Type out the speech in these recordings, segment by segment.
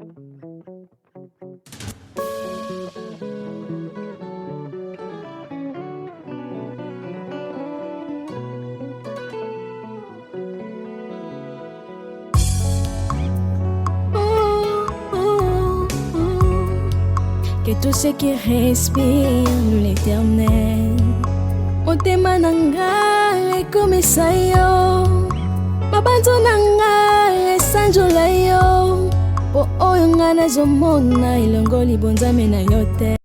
Que tout ce qui respire l'éternel motema nanga ekomisa yo mabanzo nanga esanjola yo po oyo nga nazomona elongo libonzame na yo te.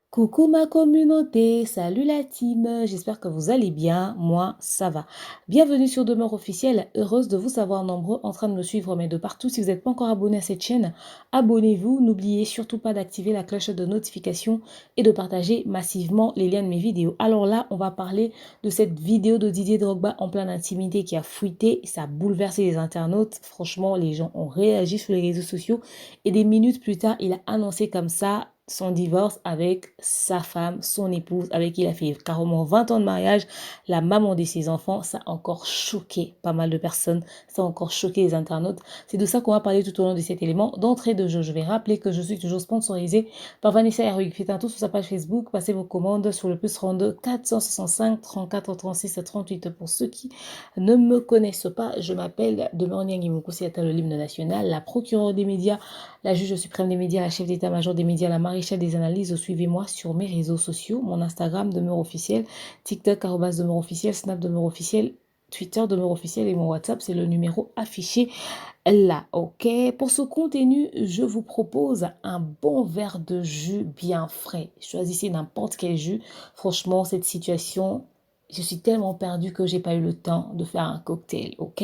Coucou ma communauté, salut la team, j'espère que vous allez bien, moi ça va. Bienvenue sur Demeure Officielle, heureuse de vous savoir nombreux en train de me suivre mais de partout. Si vous n'êtes pas encore abonné à cette chaîne, abonnez-vous, n'oubliez surtout pas d'activer la cloche de notification et de partager massivement les liens de mes vidéos. Alors là, on va parler de cette vidéo de Didier Drogba en pleine intimité qui a fuité, ça a bouleversé les internautes. Franchement, les gens ont réagi sur les réseaux sociaux et des minutes plus tard, il a annoncé comme ça son divorce avec sa femme, son épouse, avec qui il a fait carrément 20 ans de mariage, la maman de ses enfants. Ça a encore choqué pas mal de personnes, ça a encore choqué les internautes. C'est de ça qu'on va parler tout au long de cet élément. D'entrée de jeu, je vais rappeler que je suis toujours sponsorisée par Vanessa Heroic. Faites un tour sur sa page Facebook, passez vos commandes sur le plus 32 465 34 36 38. Pour ceux qui ne me connaissent pas, je m'appelle Demeure Nyangimoko, c'est le l'hymne national, la procureure des médias, la juge suprême des médias, la chef d'état-major des médias, la maréchale des analyses. Suivez-moi sur mes réseaux sociaux, mon Instagram Demeure Officielle, TikTok @Demeure Officielle, Snap Demeure Officielle, Twitter Demeure Officielle et mon WhatsApp, c'est le numéro affiché là, ok? Pour ce contenu, je vous propose un bon verre de jus bien frais. Choisissez n'importe quel jus. Franchement, cette situation, je suis tellement perdue que j'ai pas eu le temps de faire un cocktail, ok?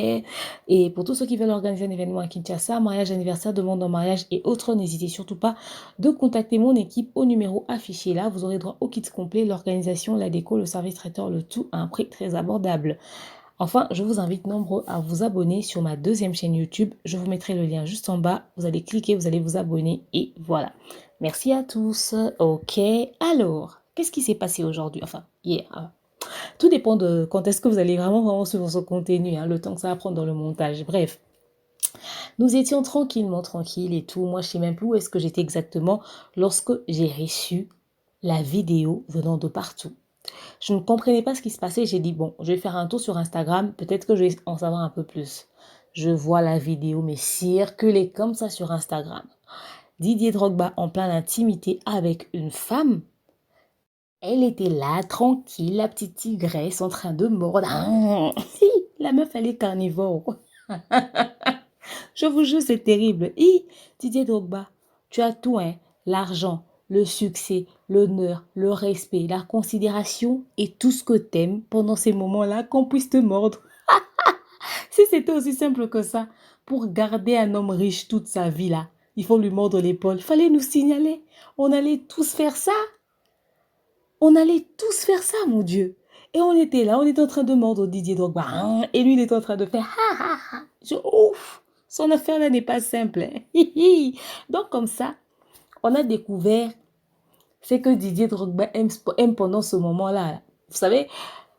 Et pour tous ceux qui veulent organiser un événement à Kinshasa, mariage, anniversaire, demande en mariage et autres, n'hésitez surtout pas de contacter mon équipe au numéro affiché là. Vous aurez droit au kit complet, l'organisation, la déco, le service traiteur, le tout à un prix très abordable. Enfin, je vous invite nombreux à vous abonner sur ma deuxième chaîne YouTube. Je vous mettrai le lien juste en bas. Vous allez cliquer, vous allez vous abonner et voilà. Merci à tous. Ok, alors, qu'est-ce qui s'est passé aujourd'hui? Enfin, hier. Tout dépend de quand est-ce que vous allez vraiment suivre ce contenu, hein, le temps que ça va prendre dans le montage. Bref, nous étions tranquilles et tout. Moi, je sais même plus où est-ce que j'étais exactement lorsque j'ai reçu la vidéo venant de partout. Je ne comprenais pas ce qui se passait. J'ai dit, bon, je vais faire un tour sur Instagram. Peut-être que je vais en savoir un peu plus. Je vois la vidéo, mais circuler comme ça sur Instagram. Didier Drogba en pleine intimité avec une femme. Elle était là, tranquille, la petite tigresse en train de mordre. La meuf, elle est carnivore. Je vous jure, c'est terrible. Didier Drogba, tu as tout, hein. L'argent, le succès, l'honneur, le respect, la considération et tout ce que t'aimes pendant ces moments-là qu'on puisse te mordre. Si c'était aussi simple que ça, pour garder un homme riche toute sa vie là, il faut lui mordre l'épaule. Fallait nous signaler. On allait tous faire ça. On allait tous faire ça, mon Dieu. Et on était là, on était en train de mordre Didier Drogba. Et lui, il était en train de faire ha ha ha. Ouf, son affaire là n'est pas simple. Donc comme ça, on a découvert ce que Didier Drogba aime pendant ce moment-là. Vous savez,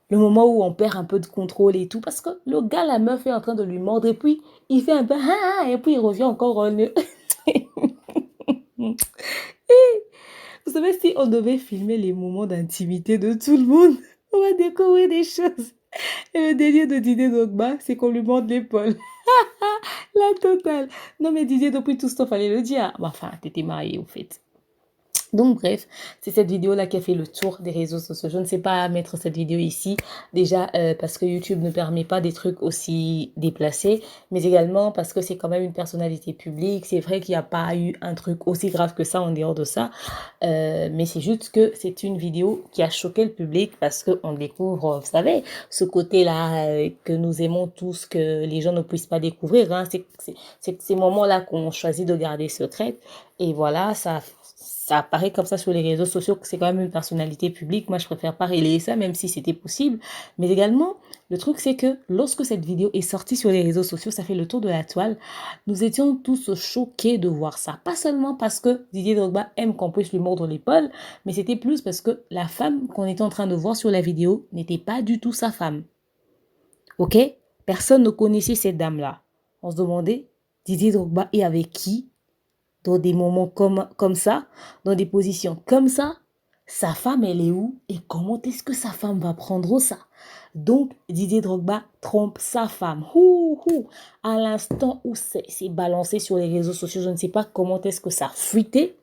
le moment où on perd un peu de contrôle et tout. Parce que le gars, la meuf est en train de lui mordre. Et puis, il fait un peu ha ha. Et puis, il revient encore. Vous savez, si on devait filmer les moments d'intimité de tout le monde, on va découvrir des choses. Et le délire de Didier Drogba, c'est qu'on lui morde l'épaule. La totale. Non, mais Didier, depuis tout ce temps, fallait le dire. Enfin, t'étais marié, au fait. Donc bref, c'est cette vidéo-là qui a fait le tour des réseaux sociaux. Je ne sais pas mettre cette vidéo ici, déjà parce que YouTube ne permet pas des trucs aussi déplacés, mais également parce que c'est quand même une personnalité publique. C'est vrai qu'il n'y a pas eu un truc aussi grave que ça en dehors de ça, mais c'est juste que c'est une vidéo qui a choqué le public parce qu'on découvre, vous savez, ce côté-là que nous aimons tous, que les gens ne puissent pas découvrir. Hein. C'est ces moments-là qu'on choisit de garder secrètes. Et voilà, ça apparaît comme ça sur les réseaux sociaux que c'est quand même une personnalité publique. Moi, je préfère pas relayer ça, même si c'était possible. Mais également, le truc, c'est que lorsque cette vidéo est sortie sur les réseaux sociaux, ça fait le tour de la toile. Nous étions tous choqués de voir ça. Pas seulement parce que Didier Drogba aime qu'on puisse lui mordre l'épaule, mais c'était plus parce que la femme qu'on était en train de voir sur la vidéo n'était pas du tout sa femme. Ok? Personne ne connaissait cette dame-là. On se demandait, Didier Drogba est avec qui? dans des moments comme ça, dans des positions comme ça, sa femme, elle est où? Et comment est-ce que sa femme va prendre ça? Donc, Didier Drogba trompe sa femme. À l'instant où c'est balancé sur les réseaux sociaux, je ne sais pas comment est-ce que ça a fuité.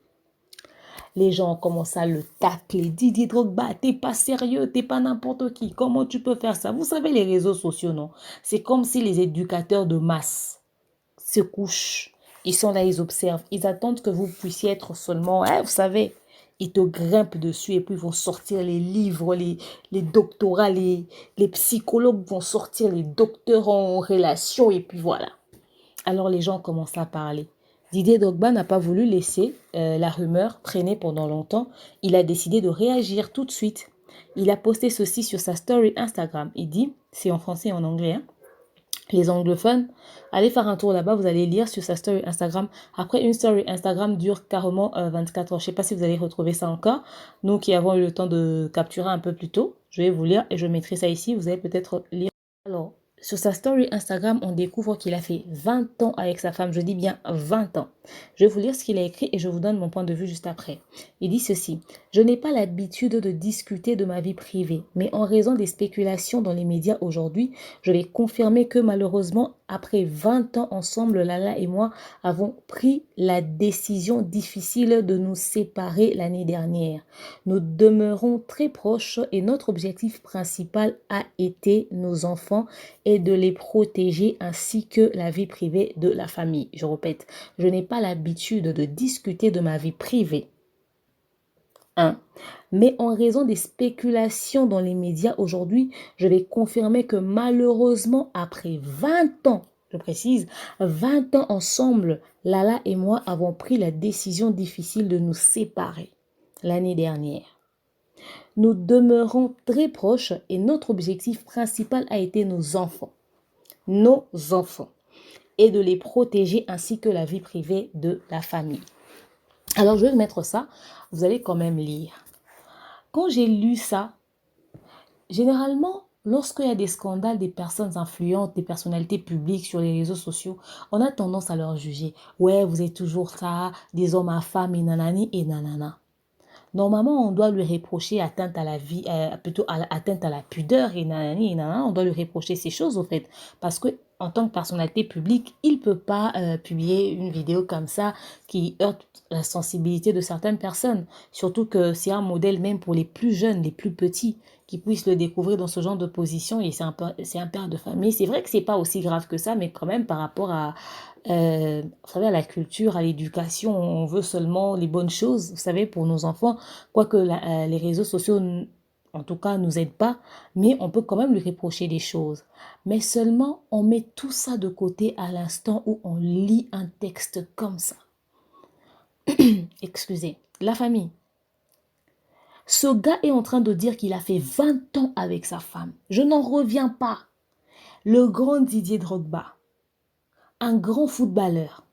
Les gens commencent à le tacler. Didier Drogba, t'es pas sérieux, t'es pas n'importe qui. Comment tu peux faire ça? Vous savez, les réseaux sociaux, non? C'est comme si les éducateurs de masse se couchent. Ils sont là, ils observent. Ils attendent que vous puissiez être seulement, vous savez, ils te grimpent dessus et puis ils vont sortir les livres, les doctorats, les psychologues vont sortir les docteurs en relation et puis voilà. Alors les gens commencent à parler. Didier Drogba n'a pas voulu laisser la rumeur traîner pendant longtemps. Il a décidé de réagir tout de suite. Il a posté ceci sur sa story Instagram. Il dit, c'est en français et en anglais, hein, les anglophones, allez faire un tour là-bas, vous allez lire sur sa story Instagram. Après, une story Instagram dure carrément 24 heures. Je ne sais pas si vous allez retrouver ça encore. Nous qui avons eu le temps de capturer un peu plus tôt, je vais vous lire et je mettrai ça ici. Vous allez peut-être lire. Alors, sur sa story Instagram, on découvre qu'il a fait 20 ans avec sa femme. Je dis bien 20 ans. Je vais vous lire ce qu'il a écrit et je vous donne mon point de vue juste après. Il dit ceci. Je n'ai pas l'habitude de discuter de ma vie privée, mais en raison des spéculations dans les médias aujourd'hui, je vais confirmer que malheureusement, après 20 ans ensemble, Lala et moi avons pris la décision difficile de nous séparer l'année dernière. Nous demeurons très proches et notre objectif principal a été nos enfants et de les protéger ainsi que la vie privée de la famille. Je répète, je n'ai pas l'habitude de discuter de ma vie privée. Mais en raison des spéculations dans les médias aujourd'hui, je vais confirmer que malheureusement, après 20 ans, je précise, 20 ans ensemble, Lala et moi avons pris la décision difficile de nous séparer l'année dernière. Nous demeurons très proches et notre objectif principal a été nos enfants, et de les protéger ainsi que la vie privée de la famille. Alors, je vais mettre ça, vous allez quand même lire. Quand j'ai lu ça, généralement, lorsqu'il y a des scandales des personnes influentes, des personnalités publiques sur les réseaux sociaux, on a tendance à leur juger. Ouais, vous êtes toujours ça, des hommes à femmes et nanani et nanana. Normalement, on doit lui reprocher atteinte à la vie, plutôt atteinte à la pudeur et nanani et nanana. On doit lui reprocher ces choses, au fait. Parce que en tant que personnalité publique, il ne peut pas publier une vidéo comme ça qui heurte la sensibilité de certaines personnes. Surtout que c'est un modèle même pour les plus jeunes, les plus petits, qui puissent le découvrir dans ce genre de position. Et c'est un père de famille. C'est vrai que c'est pas aussi grave que ça, mais quand même par rapport à, vous savez, à la culture, à l'éducation, on veut seulement les bonnes choses, vous savez, pour nos enfants. Quoique les réseaux sociaux, en tout cas, nous aident pas, mais on peut quand même lui reprocher des choses. Mais seulement, on met tout ça de côté à l'instant où on lit un texte comme ça. Excusez, la famille. Ce gars est en train de dire qu'il a fait 20 ans avec sa femme. Je n'en reviens pas. Le grand Didier Drogba, un grand footballeur.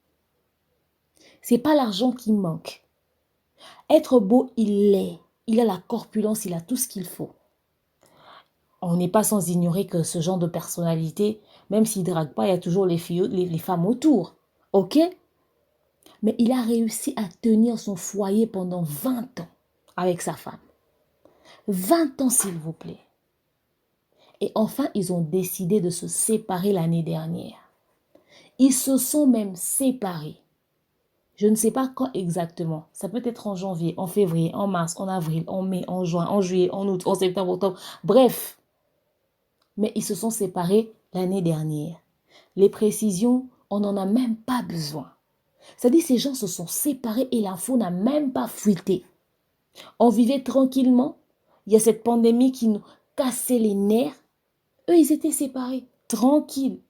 C'est pas l'argent qui manque. Être beau, il l'est. Il a la corpulence, il a tout ce qu'il faut. On n'est pas sans ignorer que ce genre de personnalité, même s'il ne drague pas, il y a toujours les femmes autour. Ok? Mais il a réussi à tenir son foyer pendant 20 ans avec sa femme. 20 ans, s'il vous plaît. Et enfin, ils ont décidé de se séparer l'année dernière. Ils se sont même séparés. Je ne sais pas quand exactement. Ça peut être en janvier, en février, en mars, en avril, en mai, en juin, en juillet, en août, en septembre, octobre. Bref. Mais ils se sont séparés l'année dernière. Les précisions, on n'en a même pas besoin. C'est-à-dire ces gens se sont séparés et l'info n'a même pas fuité. On vivait tranquillement. Il y a cette pandémie qui nous cassait les nerfs. Eux, ils étaient séparés, tranquilles.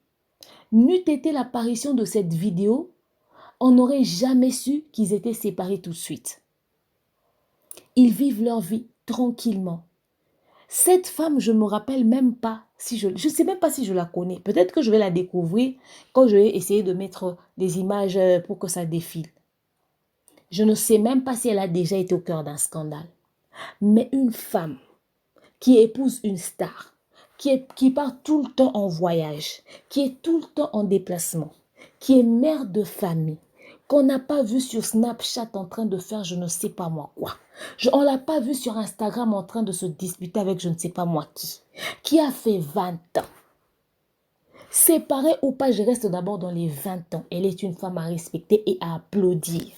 N'eût été l'apparition de cette vidéo, on n'aurait jamais su qu'ils étaient séparés tout de suite. Ils vivent leur vie tranquillement. Cette femme, je ne me rappelle même pas, je ne sais même pas si je la connais. Peut-être que je vais la découvrir quand je vais essayer de mettre des images pour que ça défile. Je ne sais même pas si elle a déjà été au cœur d'un scandale. Mais une femme qui épouse une star, qui part tout le temps en voyage, qui est tout le temps en déplacement, qui est mère de famille, qu'on n'a pas vu sur Snapchat en train de faire je ne sais pas moi quoi. On ne l'a pas vu sur Instagram en train de se disputer avec je ne sais pas moi qui a fait 20 ans. Séparée ou pas, je reste d'abord dans les 20 ans. Elle est une femme à respecter et à applaudir.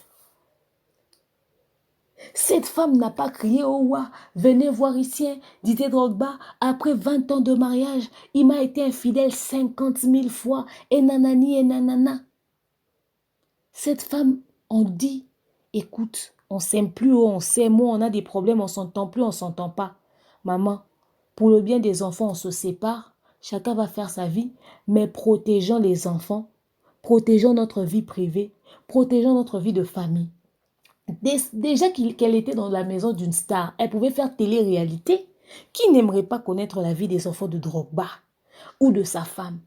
Cette femme n'a pas crié au roi, venez voir ici, Didier Drogba, après 20 ans de mariage, il m'a été infidèle 50 000 fois, et nanani et nanana. Cette femme, on dit, écoute, on s'aime plus, on s'aime moins, on a des problèmes, on s'entend plus, on s'entend pas. Maman, pour le bien des enfants, on se sépare, chacun va faire sa vie, mais protégeons les enfants, protégeons notre vie privée, protégeons notre vie de famille. Déjà qu'elle était dans la maison d'une star, elle pouvait faire télé-réalité. Qui n'aimerait pas connaître la vie des enfants de Drogba ou de sa femme?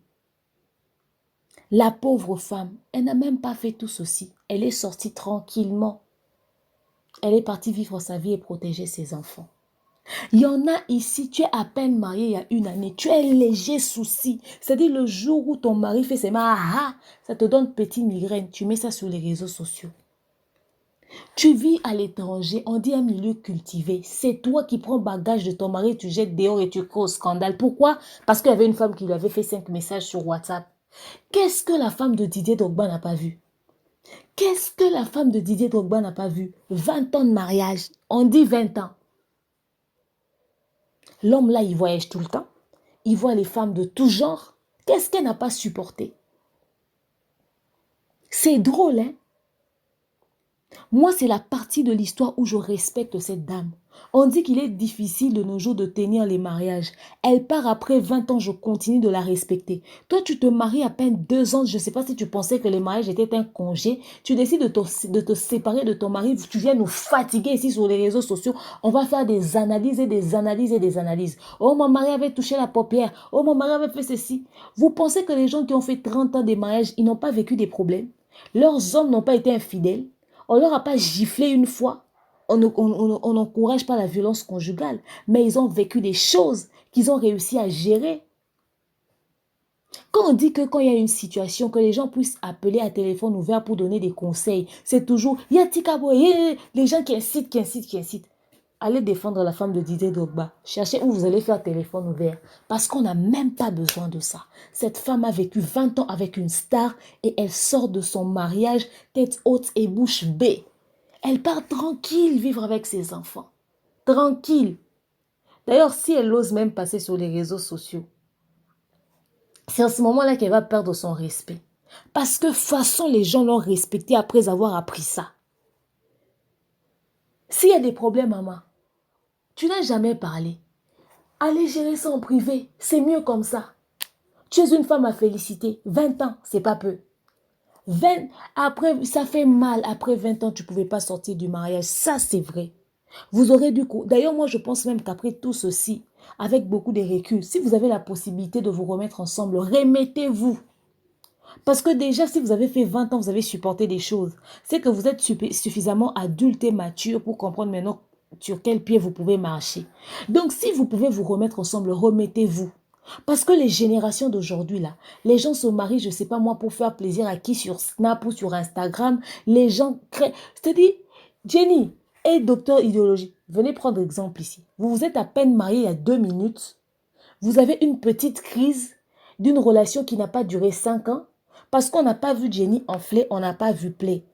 La pauvre femme, elle n'a même pas fait tout ceci. Elle est sortie tranquillement. Elle est partie vivre sa vie et protéger ses enfants. Il y en a ici, tu es à peine marié il y a une année, tu es léger souci. C'est-à-dire le jour où ton mari fait ses mains, ça te donne petite migraine, tu mets ça sur les réseaux sociaux. Tu vis à l'étranger, on dit un milieu cultivé. C'est toi qui prends bagage de ton mari, tu jettes dehors et tu crées au scandale. Pourquoi? Parce qu'il y avait une femme qui lui avait fait 5 messages sur WhatsApp. Qu'est-ce que la femme de Didier Drogba n'a pas vu? Qu'est-ce que la femme de Didier Drogba n'a pas vu? 20 ans de mariage. On dit 20 ans. L'homme là, il voyage tout le temps. Il voit les femmes de tout genre. Qu'est-ce qu'elle n'a pas supporté? C'est drôle, hein? Moi, c'est la partie de l'histoire où je respecte cette dame. On dit qu'il est difficile de nos jours de tenir les mariages. Elle part après 20 ans, je continue de la respecter. Toi, tu te maries à peine 2 ans. Je ne sais pas si tu pensais que les mariages étaient un congé. Tu décides de te séparer de ton mari. Tu viens nous fatiguer ici sur les réseaux sociaux. On va faire des analyses et des analyses et des analyses. Oh, mon mari avait touché la paupière. Oh, mon mari avait fait ceci. Vous pensez que les gens qui ont fait 30 ans de mariage, ils n'ont pas vécu des problèmes? Leurs hommes n'ont pas été infidèles? On ne leur a pas giflé une fois. On n'encourage pas la violence conjugale. Mais ils ont vécu des choses qu'ils ont réussi à gérer. Quand on dit que quand il y a une situation, que les gens puissent appeler à téléphone ouvert pour donner des conseils, c'est toujours, il y a Tikabo, les gens qui incitent. Allez défendre la femme de Didier Drogba. Cherchez où vous allez faire téléphone ouvert. Parce qu'on n'a même pas besoin de ça. Cette femme a vécu 20 ans avec une star et elle sort de son mariage tête haute et bouche bée. Elle part tranquille vivre avec ses enfants. Tranquille. D'ailleurs, si elle ose même passer sur les réseaux sociaux, c'est à ce moment-là qu'elle va perdre son respect. Parce que façon les gens l'ont respectée après avoir appris ça. S'il y a des problèmes, maman, tu n'as jamais parlé. Allez gérer ça en privé. C'est mieux comme ça. Tu es une femme à féliciter. 20 ans, c'est pas peu. Après, ça fait mal. Après 20 ans, tu ne pouvais pas sortir du mariage. Ça, c'est vrai. Vous aurez du coup. D'ailleurs, moi, je pense même qu'après tout ceci, avec beaucoup de recul, si vous avez la possibilité de vous remettre ensemble, remettez-vous. Parce que déjà, si vous avez fait 20 ans, vous avez supporté des choses. C'est que vous êtes suffisamment adulte et mature pour comprendre maintenant sur quel pied vous pouvez marcher. Donc, si vous pouvez vous remettre ensemble, remettez-vous. Parce que les générations d'aujourd'hui, là, les gens se marient, je ne sais pas moi, pour faire plaisir à qui sur Snap ou sur Instagram. Les gens créent... C'est-à-dire, Jenny et docteur idéologie, venez prendre exemple ici. Vous vous êtes à peine marié il y a 2 minutes. Vous avez une petite crise d'une relation qui n'a pas duré 5 ans. Parce qu'on n'a pas vu Jenny enfler, on n'a pas vu play.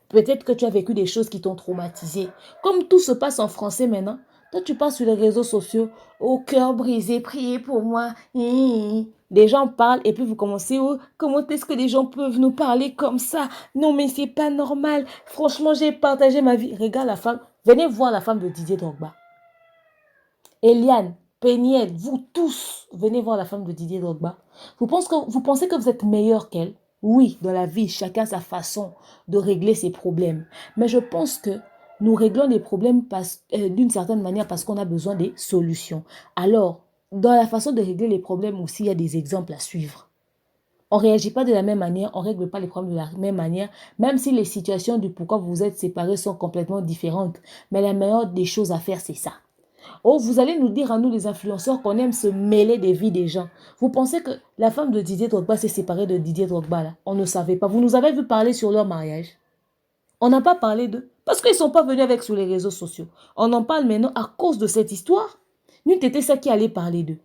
Peut-être que tu as vécu des choses qui t'ont traumatisé. Comme tout se passe en français maintenant, toi tu passes sur les réseaux sociaux, au cœur brisé, priez pour moi. Les gens parlent et puis vous commencez, oh, comment est-ce que les gens peuvent nous parler comme ça? Non mais c'est pas normal. Franchement, j'ai partagé ma vie. Regarde la femme, venez voir la femme de Didier Drogba. Eliane, Péniel, vous tous, venez voir la femme de Didier Drogba. Vous pensez que vous êtes meilleur qu'elle? Oui, dans la vie, chacun a sa façon de régler ses problèmes. Mais je pense que nous réglons les problèmes d'une certaine manière parce qu'on a besoin des solutions. Alors, dans la façon de régler les problèmes aussi, il y a des exemples à suivre. On ne réagit pas de la même manière, on ne règle pas les problèmes de la même manière, même si les situations du pourquoi vous vous êtes séparés sont complètement différentes. Mais la meilleure des choses à faire, c'est ça. Oh, vous allez nous dire à nous les influenceurs qu'on aime se mêler des vies des gens. Vous pensez que la femme de Didier Drogba s'est séparée de Didier Drogba là? On ne savait pas. Vous nous avez vu parler sur leur mariage. On n'a pas parlé d'eux. Parce qu'ils ne sont pas venus avec sur les réseaux sociaux. On en parle maintenant à cause de cette histoire. Nous, c'était ça qui allait parler d'eux.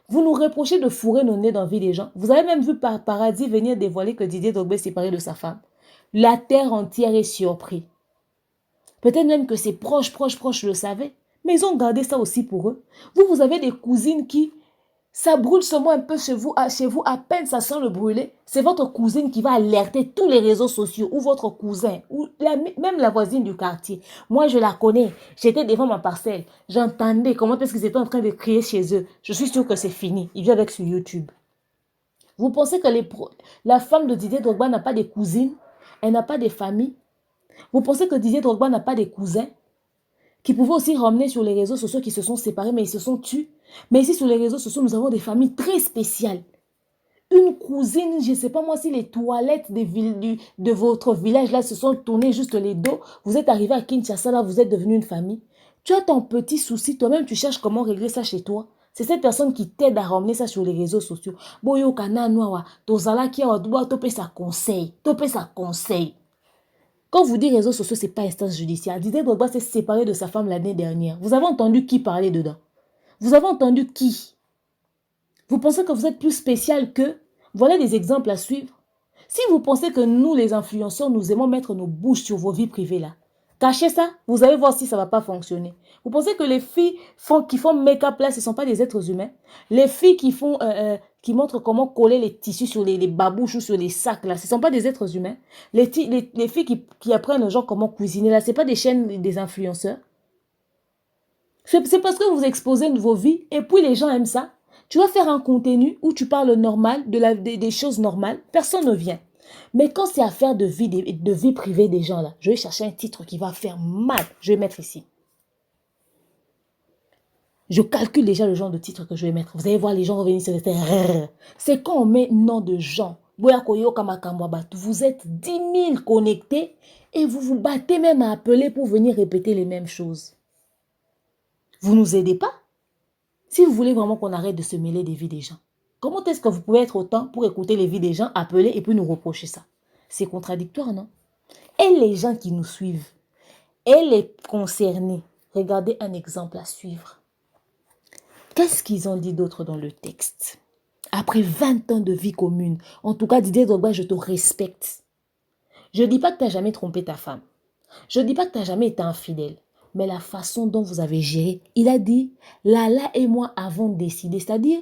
Vous nous reprochez de fourrer nos nez dans la vie des gens. Vous avez même vu Paradis venir dévoiler que Didier Drogba est séparé de sa femme. La terre entière est surprise. Peut-être même que ses proches le savaient. Mais ils ont gardé ça aussi pour eux. Vous avez des cousines qui, ça brûle seulement un peu chez vous, à peine ça sent le brûler. C'est votre cousine qui va alerter tous les réseaux sociaux, ou votre cousin, ou même la voisine du quartier. Moi, je la connais. J'étais devant ma parcelle. J'entendais comment est-ce qu'ils étaient en train de crier chez eux. Je suis sûre que c'est fini. Ils viennent avec sur YouTube. Vous pensez que la femme de Didier Drogba n'a pas des cousines? Elle n'a pas des familles? Vous pensez que Didier Drogba n'a pas des cousins qui pouvaient aussi ramener sur les réseaux sociaux, qui se sont séparés, mais ils se sont tués? Mais ici, sur les réseaux sociaux, nous avons des familles très spéciales. Une cousine, je ne sais pas moi si les toilettes de votre village là se sont tournées juste les dos. Vous êtes arrivé à Kinshasa, là, vous êtes devenu une famille. Tu as ton petit souci, toi-même, tu cherches comment régler ça chez toi. C'est cette personne qui t'aide à ramener ça sur les réseaux sociaux. Boyo kana noa, tozala ki a doit topé sa conseil, topé sa conseil. Quand vous dites réseaux sociaux, ce n'est pas instance judiciaire. Didier Drogba s'est séparé de sa femme l'année dernière. Vous avez entendu qui parler dedans? Vous avez entendu qui? Vous pensez que vous êtes plus spécial qu'eux? Voilà des exemples à suivre. Si vous pensez que nous, les influenceurs, nous aimons mettre nos bouches sur vos vies privées là, cachez ça, vous allez voir si ça ne va pas fonctionner. Vous pensez que les filles qui font make-up là, ce ne sont pas des êtres humains? Les filles qui montrent comment coller les tissus sur les babouches ou sur les sacs là, ce ne sont pas des êtres humains? Les filles qui apprennent aux gens comment cuisiner là, ce n'est pas des chaînes des influenceurs? C'est parce que vous exposez vos vies et puis les gens aiment ça. Tu vas faire un contenu où tu parles normal, des choses normales, personne ne vient. Mais quand c'est affaire de vie privée des gens là, je vais chercher un titre qui va faire mal. Je vais mettre ici. Je calcule déjà le genre de titre que je vais mettre. Vous allez voir les gens revenir sur le terrain. C'est quand on met nom de gens. Vous êtes 10 000 connectés et vous vous battez même à appeler pour venir répéter les mêmes choses. Vous nous aidez pas? Si vous voulez vraiment qu'on arrête de se mêler des vies des gens, comment est-ce que vous pouvez être autant pour écouter les vies des gens, appeler et puis nous reprocher ça? C'est contradictoire, non? Et les gens qui nous suivent, et les concernés, regardez un exemple à suivre. Qu'est-ce qu'ils ont dit d'autre dans le texte? Après 20 ans de vie commune, en tout cas, Didier Drogba, je te respecte. Je ne dis pas que tu n'as jamais trompé ta femme. Je ne dis pas que tu n'as jamais été infidèle. Mais la façon dont vous avez géré, il a dit, Lala et moi avons décidé, c'est-à-dire,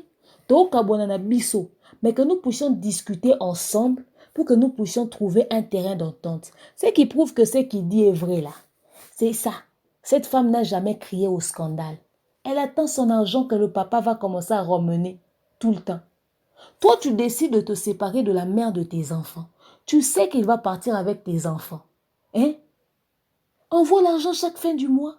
mais que nous puissions discuter ensemble pour que nous puissions trouver un terrain d'entente. Ce qui prouve que ce qu'il dit est vrai là. C'est ça. Cette femme n'a jamais crié au scandale. Elle attend son argent que le papa va commencer à ramener tout le temps. Toi, tu décides de te séparer de la mère de tes enfants. Tu sais qu'il va partir avec tes enfants. Hein? Envoie l'argent chaque fin du mois.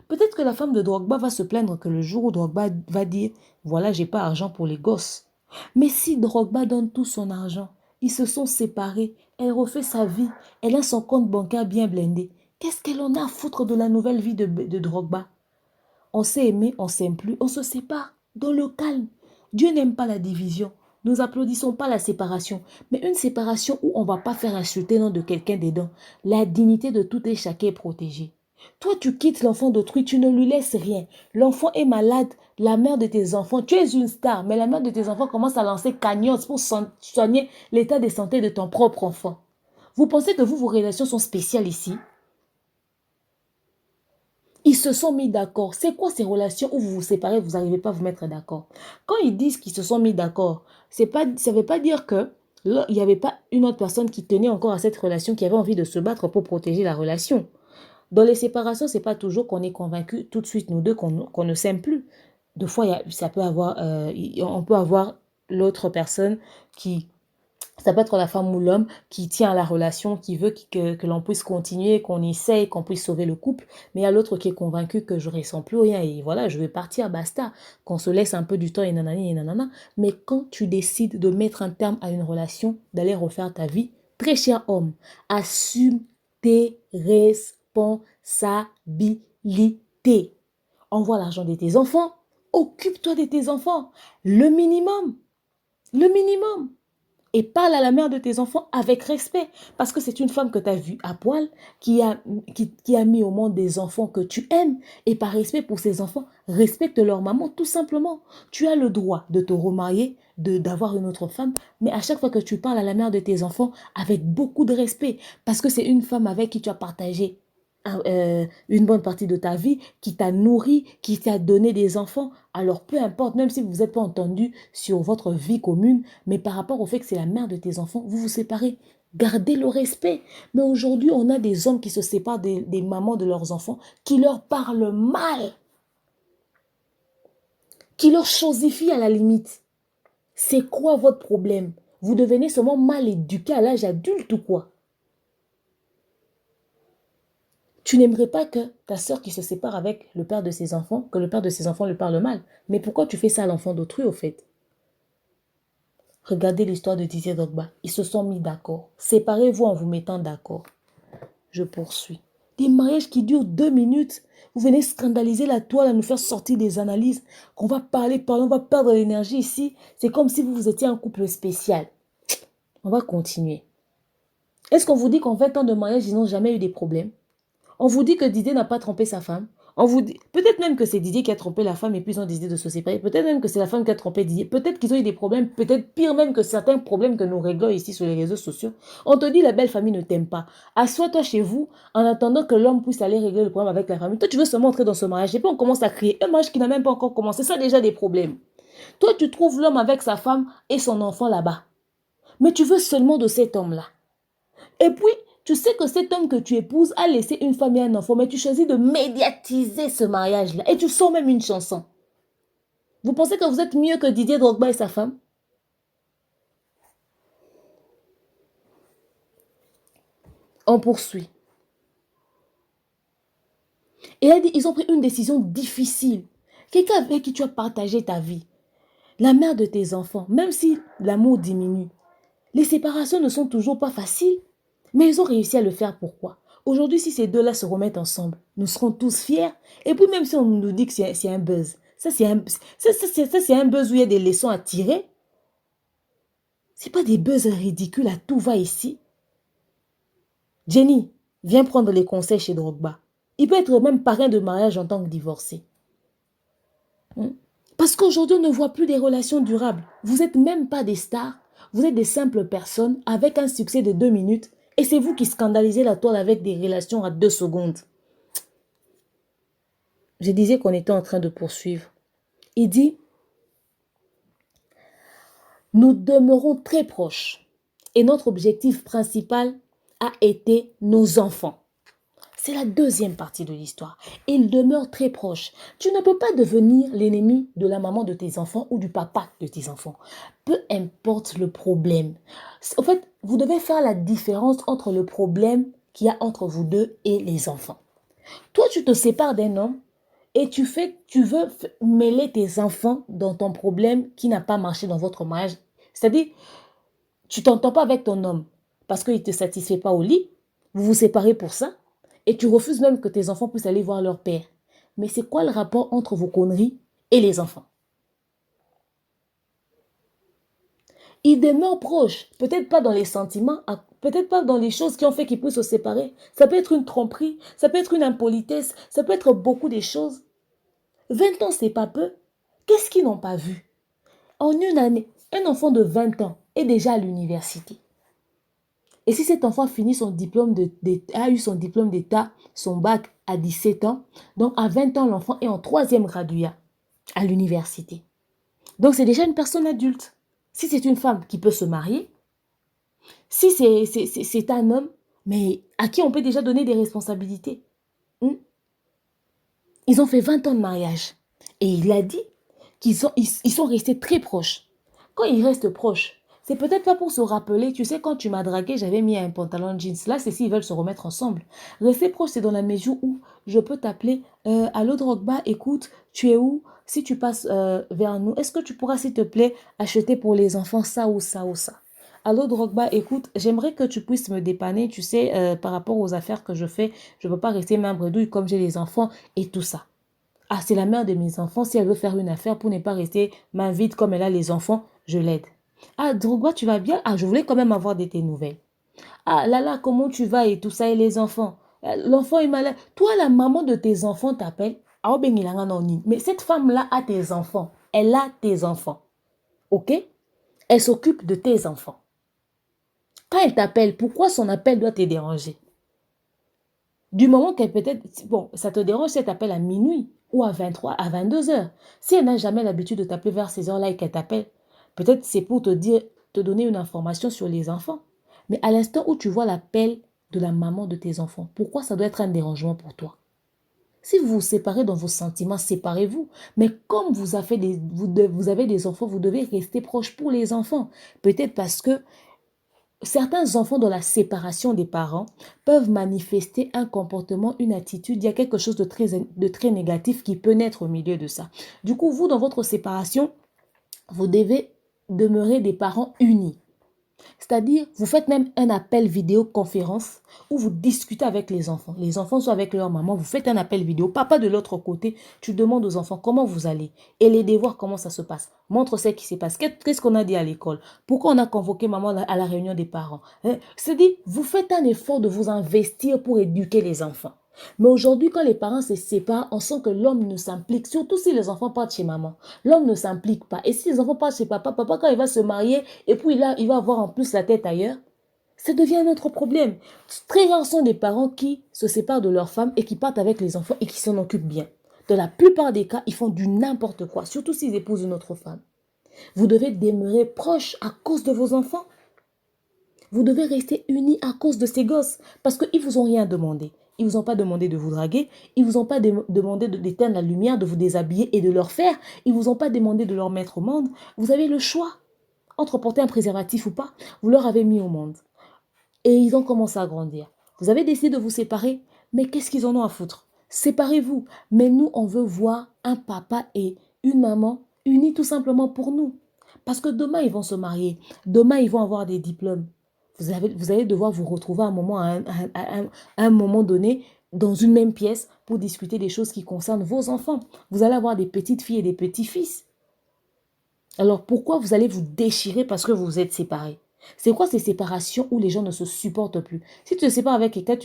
Peut-être que la femme de Drogba va se plaindre que le jour où Drogba va dire « Voilà, j'ai pas argent pour les gosses ». Mais si Drogba donne tout son argent, ils se sont séparés, elle refait sa vie, elle a son compte bancaire bien blindé. Qu'est-ce qu'elle en a à foutre de la nouvelle vie de Drogba? On s'est aimé, on s'aime plus, on se sépare dans le calme. Dieu n'aime pas la division. Nous applaudissons pas la séparation, mais une séparation où on ne va pas faire insulter le nom de quelqu'un dedans. La dignité de tout et chacun est protégée. Toi, tu quittes l'enfant d'autrui, tu ne lui laisses rien. L'enfant est malade, la mère de tes enfants, tu es une star, mais la mère de tes enfants commence à lancer cagnotte pour soigner l'état de santé de ton propre enfant. Vous pensez que vos relations sont spéciales ici? Ils se sont mis d'accord. C'est quoi ces relations où vous vous séparez, vous n'arrivez pas à vous mettre d'accord? Quand ils disent qu'ils se sont mis d'accord, ça ne veut pas dire que il n'y avait pas une autre personne qui tenait encore à cette relation, qui avait envie de se battre pour protéger la relation. Dans les séparations, ce n'est pas toujours qu'on est convaincu tout de suite, nous deux, qu'on ne s'aime plus. Des fois, ça peut avoir, on peut avoir l'autre personne qui... Ça peut être la femme ou l'homme qui tient à la relation, qui veut que l'on puisse continuer, qu'on essaye, qu'on puisse sauver le couple. Mais il y a l'autre qui est convaincu que je ne ressens plus rien et voilà, je vais partir, basta. Qu'on se laisse un peu du temps et nanani et nanana. Mais quand tu décides de mettre un terme à une relation, d'aller refaire ta vie, très cher homme, assume tes responsabilités. Envoie l'argent de tes enfants, occupe-toi de tes enfants. Le minimum. Le minimum. et parle à la mère de tes enfants avec respect. Parce que c'est une femme que tu as vue à poil, qui a mis au monde des enfants que tu aimes. Et par respect pour ces enfants, respecte leur maman tout simplement. Tu as le droit de te remarier, d'avoir une autre femme, mais à chaque fois que tu parles à la mère de tes enfants, avec beaucoup de respect. Parce que c'est une femme avec qui tu as partagé une bonne partie de ta vie, qui t'a nourri, qui t'a donné des enfants. Alors peu importe, même si vous n'êtes pas entendu sur votre vie commune, mais par rapport au fait que c'est la mère de tes enfants, vous vous séparez. Gardez le respect. Mais aujourd'hui, on a des hommes qui se séparent des mamans de leurs enfants, qui leur parlent mal, qui leur chosifient à la limite. C'est quoi votre problème? Vous devenez seulement mal éduqué à l'âge adulte ou quoi? Tu n'aimerais pas que ta sœur qui se sépare avec le père de ses enfants, que le père de ses enfants lui parle mal. Mais pourquoi tu fais ça à l'enfant d'autrui au fait? Regardez l'histoire de Didier Drogba. Ils se sont mis d'accord. Séparez-vous en vous mettant d'accord. Je poursuis. Des mariages qui durent 2 minutes. Vous venez scandaliser la toile, à nous faire sortir des analyses. Qu'on va parler, on va perdre l'énergie ici. C'est comme si vous étiez un couple spécial. On va continuer. Est-ce qu'on vous dit qu'en 20 ans de mariage, ils n'ont jamais eu des problèmes? On vous dit que Didier n'a pas trompé sa femme. On vous dit, peut-être même que c'est Didier qui a trompé la femme et puis ils ont décidé de se séparer. Peut-être même que c'est la femme qui a trompé Didier. Peut-être qu'ils ont eu des problèmes. Peut-être pire même que certains problèmes que nous réglons ici sur les réseaux sociaux. On te dit la belle famille ne t'aime pas. Assois-toi chez vous en attendant que l'homme puisse aller régler le problème avec la famille. Toi, tu veux seulement entrer dans ce mariage. Et puis on commence à crier. Un mariage qui n'a même pas encore commencé. Ça a déjà des problèmes. Toi, tu trouves l'homme avec sa femme et son enfant là-bas. Mais tu veux seulement de cet homme-là. Et puis, tu sais que cet homme que tu épouses a laissé une femme et un enfant, mais tu choisis de médiatiser ce mariage-là. Et tu sors même une chanson. Vous pensez que vous êtes mieux que Didier Drogba et sa femme? On poursuit. Et elle dit, ils ont pris une décision difficile. Quelqu'un avec qui tu as partagé ta vie. La mère de tes enfants, même si l'amour diminue. Les séparations ne sont toujours pas faciles. Mais ils ont réussi à le faire. Pourquoi? Aujourd'hui, si ces deux-là se remettent ensemble, nous serons tous fiers. Et puis même si on nous dit que c'est un buzz, ça c'est un buzz où il y a des leçons à tirer. C'est pas des buzz ridicules à tout va ici. Jenny, viens prendre les conseils chez Drogba. Il peut être même parrain de mariage en tant que divorcé. Parce qu'aujourd'hui, on ne voit plus des relations durables. Vous n'êtes même pas des stars. Vous êtes des simples personnes avec un succès de 2 minutes. Et c'est vous qui scandalisez la toile avec des relations à 2 secondes. Je disais qu'on était en train de poursuivre. Il dit, nous demeurons très proches. Et notre objectif principal a été nos enfants. C'est la deuxième partie de l'histoire. Ils demeurent très proches. Tu ne peux pas devenir l'ennemi de la maman de tes enfants ou du papa de tes enfants. Peu importe le problème. En fait, vous devez faire la différence entre le problème qu'il y a entre vous deux et les enfants. Toi, tu te sépares d'un homme et tu veux mêler tes enfants dans ton problème qui n'a pas marché dans votre mariage. C'est-à-dire, tu t'entends pas avec ton homme parce qu'il ne te satisfait pas au lit. Vous vous séparez pour ça. Et tu refuses même que tes enfants puissent aller voir leur père. Mais c'est quoi le rapport entre vos conneries et les enfants? Ils demeurent proches. Peut-être pas dans les sentiments, peut-être pas dans les choses qui ont fait qu'ils puissent se séparer. Ça peut être une tromperie, ça peut être une impolitesse, ça peut être beaucoup de choses. 20 ans, c'est pas peu. Qu'est-ce qu'ils n'ont pas vu? En une année, un enfant de 20 ans est déjà à l'université. Et si cet enfant finit a eu son diplôme d'état, son bac à 17 ans, donc à 20 ans, l'enfant est en 3e graduat à l'université. Donc c'est déjà une personne adulte. Si c'est une femme qui peut se marier, si c'est un homme, mais à qui on peut déjà donner des responsabilités. Ils ont fait 20 ans de mariage. Et il a dit qu'ils sont restés très proches. Quand ils restent proches, c'est peut-être pas pour se rappeler, tu sais, quand tu m'as dragué, j'avais mis un pantalon jeans. Là, c'est s'ils veulent se remettre ensemble. Rester proche, c'est dans la mesure où je peux t'appeler, allô Drogba, écoute, tu es où? Si tu passes vers nous, est-ce que tu pourras, s'il te plaît, acheter pour les enfants ça ou ça ou ça? Allô Drogba, écoute, j'aimerais que tu puisses me dépanner, tu sais, par rapport aux affaires que je fais. Je ne peux pas rester main bredouille comme j'ai les enfants et tout ça. Ah, c'est la mère de mes enfants. Si elle veut faire une affaire pour ne pas rester main vide comme elle a les enfants, je l'aide. Ah, Drogba, tu vas bien? Ah, je voulais quand même avoir de tes nouvelles. Ah, là, comment tu vas et tout ça, et les enfants? L'enfant est malade. Toi, la maman de tes enfants t'appelle. Ah, ben, il a un nom. Mais cette femme-là a tes enfants. Elle a tes enfants. OK? Elle s'occupe de tes enfants. Quand elle t'appelle, pourquoi son appel doit te déranger? Du moment qu'elle peut-être... Bon, ça te dérange si elle t'appelle à minuit ou à 23, à 22 heures. Si elle n'a jamais l'habitude de t'appeler vers ces heures-là et qu'elle t'appelle, peut-être c'est pour te dire, te donner une information sur les enfants. Mais à l'instant où tu vois l'appel de la maman de tes enfants, pourquoi ça doit être un dérangement pour toi? Si vous vous séparez dans vos sentiments, séparez-vous. Mais comme vous avez des enfants, vous devez rester proche pour les enfants. Peut-être parce que certains enfants dans la séparation des parents peuvent manifester un comportement, une attitude. Il y a quelque chose de très négatif qui peut naître au milieu de ça. Du coup, vous, dans votre séparation, vous devez demeurer des parents unis. C'est-à-dire, vous faites même un appel vidéoconférence où vous discutez avec les enfants. Les enfants sont avec leur maman, vous faites un appel vidéo. Papa de l'autre côté, tu demandes aux enfants comment vous allez et les devoirs, comment ça se passe. Montre ce qui se passe. Qu'est-ce qu'on a dit à l'école? Pourquoi on a convoqué maman à la réunion des parents? C'est-à-dire, vous faites un effort de vous investir pour éduquer les enfants. Mais aujourd'hui, quand les parents se séparent, on sent que l'homme ne s'implique, surtout si les enfants partent chez maman. L'homme ne s'implique pas. Et si les enfants partent chez papa, papa, quand il va se marier, et puis il va avoir en plus la tête ailleurs, ça devient un autre problème. Très rares sont des parents qui se séparent de leur femme et qui partent avec les enfants et qui s'en occupent bien. Dans la plupart des cas, ils font du n'importe quoi, surtout s'ils épousent une autre femme. Vous devez demeurer proche à cause de vos enfants. Vous devez rester unis à cause de ces gosses parce qu'ils ne vous ont rien demandé. Ils ne vous ont pas demandé de vous draguer. Ils ne vous ont pas demandé d'éteindre la lumière, de vous déshabiller et de leur faire. Ils ne vous ont pas demandé de leur mettre au monde. Vous avez le choix entre porter un préservatif ou pas. Vous leur avez mis au monde. Et ils ont commencé à grandir. Vous avez décidé de vous séparer. Mais qu'est-ce qu'ils en ont à foutre? Séparez-vous. Mais nous, on veut voir un papa et une maman unis tout simplement pour nous. Parce que demain, ils vont se marier. Demain, ils vont avoir des diplômes. Vous allez devoir vous retrouver à un moment donné dans une même pièce pour discuter des choses qui concernent vos enfants. Vous allez avoir des petites filles et des petits-fils. Alors pourquoi vous allez vous déchirer parce que vous vous êtes séparés? C'est quoi ces séparations où les gens ne se supportent plus? Si tu te sépares avec quelqu'un,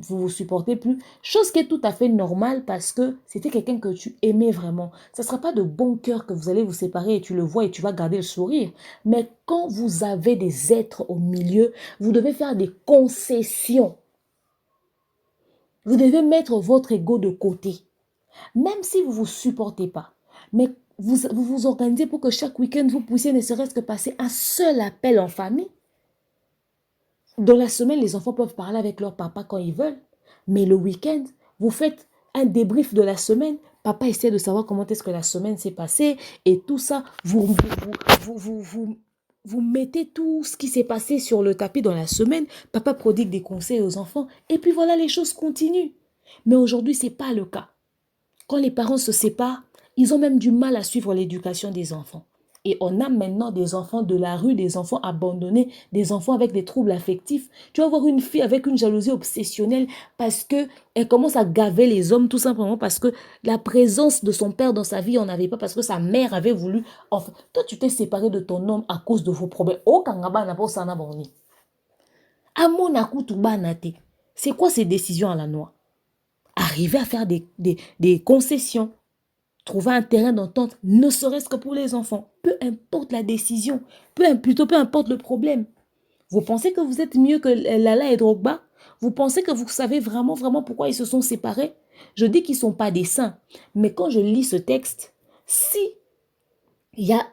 vous ne vous supportez plus, chose qui est tout à fait normale parce que c'était quelqu'un que tu aimais vraiment. Ce ne sera pas de bon cœur que vous allez vous séparer et tu le vois et tu vas garder le sourire. Mais quand vous avez des êtres au milieu, vous devez faire des concessions. Vous devez mettre votre ego de côté. Même si vous ne vous supportez pas. Mais vous organisez pour que chaque week-end, vous puissiez ne serait-ce que passer un seul appel en famille. Dans la semaine, les enfants peuvent parler avec leur papa quand ils veulent. Mais le week-end, vous faites un débrief de la semaine. Papa essaie de savoir comment est-ce que la semaine s'est passée. Et tout ça, vous mettez tout ce qui s'est passé sur le tapis dans la semaine. Papa prodigue des conseils aux enfants. Et puis voilà, les choses continuent. Mais aujourd'hui, ce n'est pas le cas. Quand les parents se séparent, ils ont même du mal à suivre l'éducation des enfants. Et on a maintenant des enfants de la rue, des enfants abandonnés, des enfants avec des troubles affectifs. Tu vas voir une fille avec une jalousie obsessionnelle parce qu'elle commence à gaver les hommes tout simplement parce que la présence de son père dans sa vie, on n'avait pas parce que sa mère avait voulu. Enfin, toi, tu t'es séparé de ton homme à cause de vos problèmes. Oh, kangaba n'a pas ça n'a pas. C'est quoi ces décisions à la noix? Arriver à faire des concessions. Trouver un terrain d'entente, ne serait-ce que pour les enfants. Peu importe la décision, peu importe le problème. Vous pensez que vous êtes mieux que Lala et Drogba? Vous pensez que vous savez vraiment, vraiment pourquoi ils se sont séparés? Je dis qu'ils ne sont pas des saints. Mais quand je lis ce texte, si il y a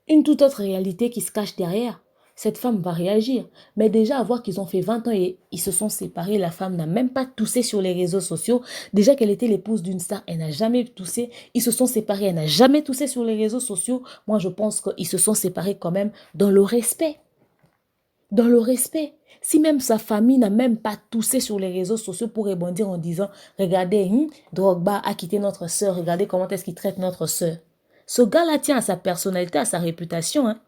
une toute autre réalité qui se cache derrière, cette femme va réagir. Mais déjà, à voir qu'ils ont fait 20 ans et ils se sont séparés, la femme n'a même pas toussé sur les réseaux sociaux. Déjà qu'elle était l'épouse d'une star, elle n'a jamais toussé. Ils se sont séparés, elle n'a jamais toussé sur les réseaux sociaux. Moi, je pense qu'ils se sont séparés quand même dans le respect. Dans le respect. Si même sa famille n'a même pas toussé sur les réseaux sociaux pour rebondir en disant « Regardez, Drogba a quitté notre sœur, regardez comment est-ce qu'il traite notre sœur. » Ce gars-là tient à sa personnalité, à sa réputation, hein.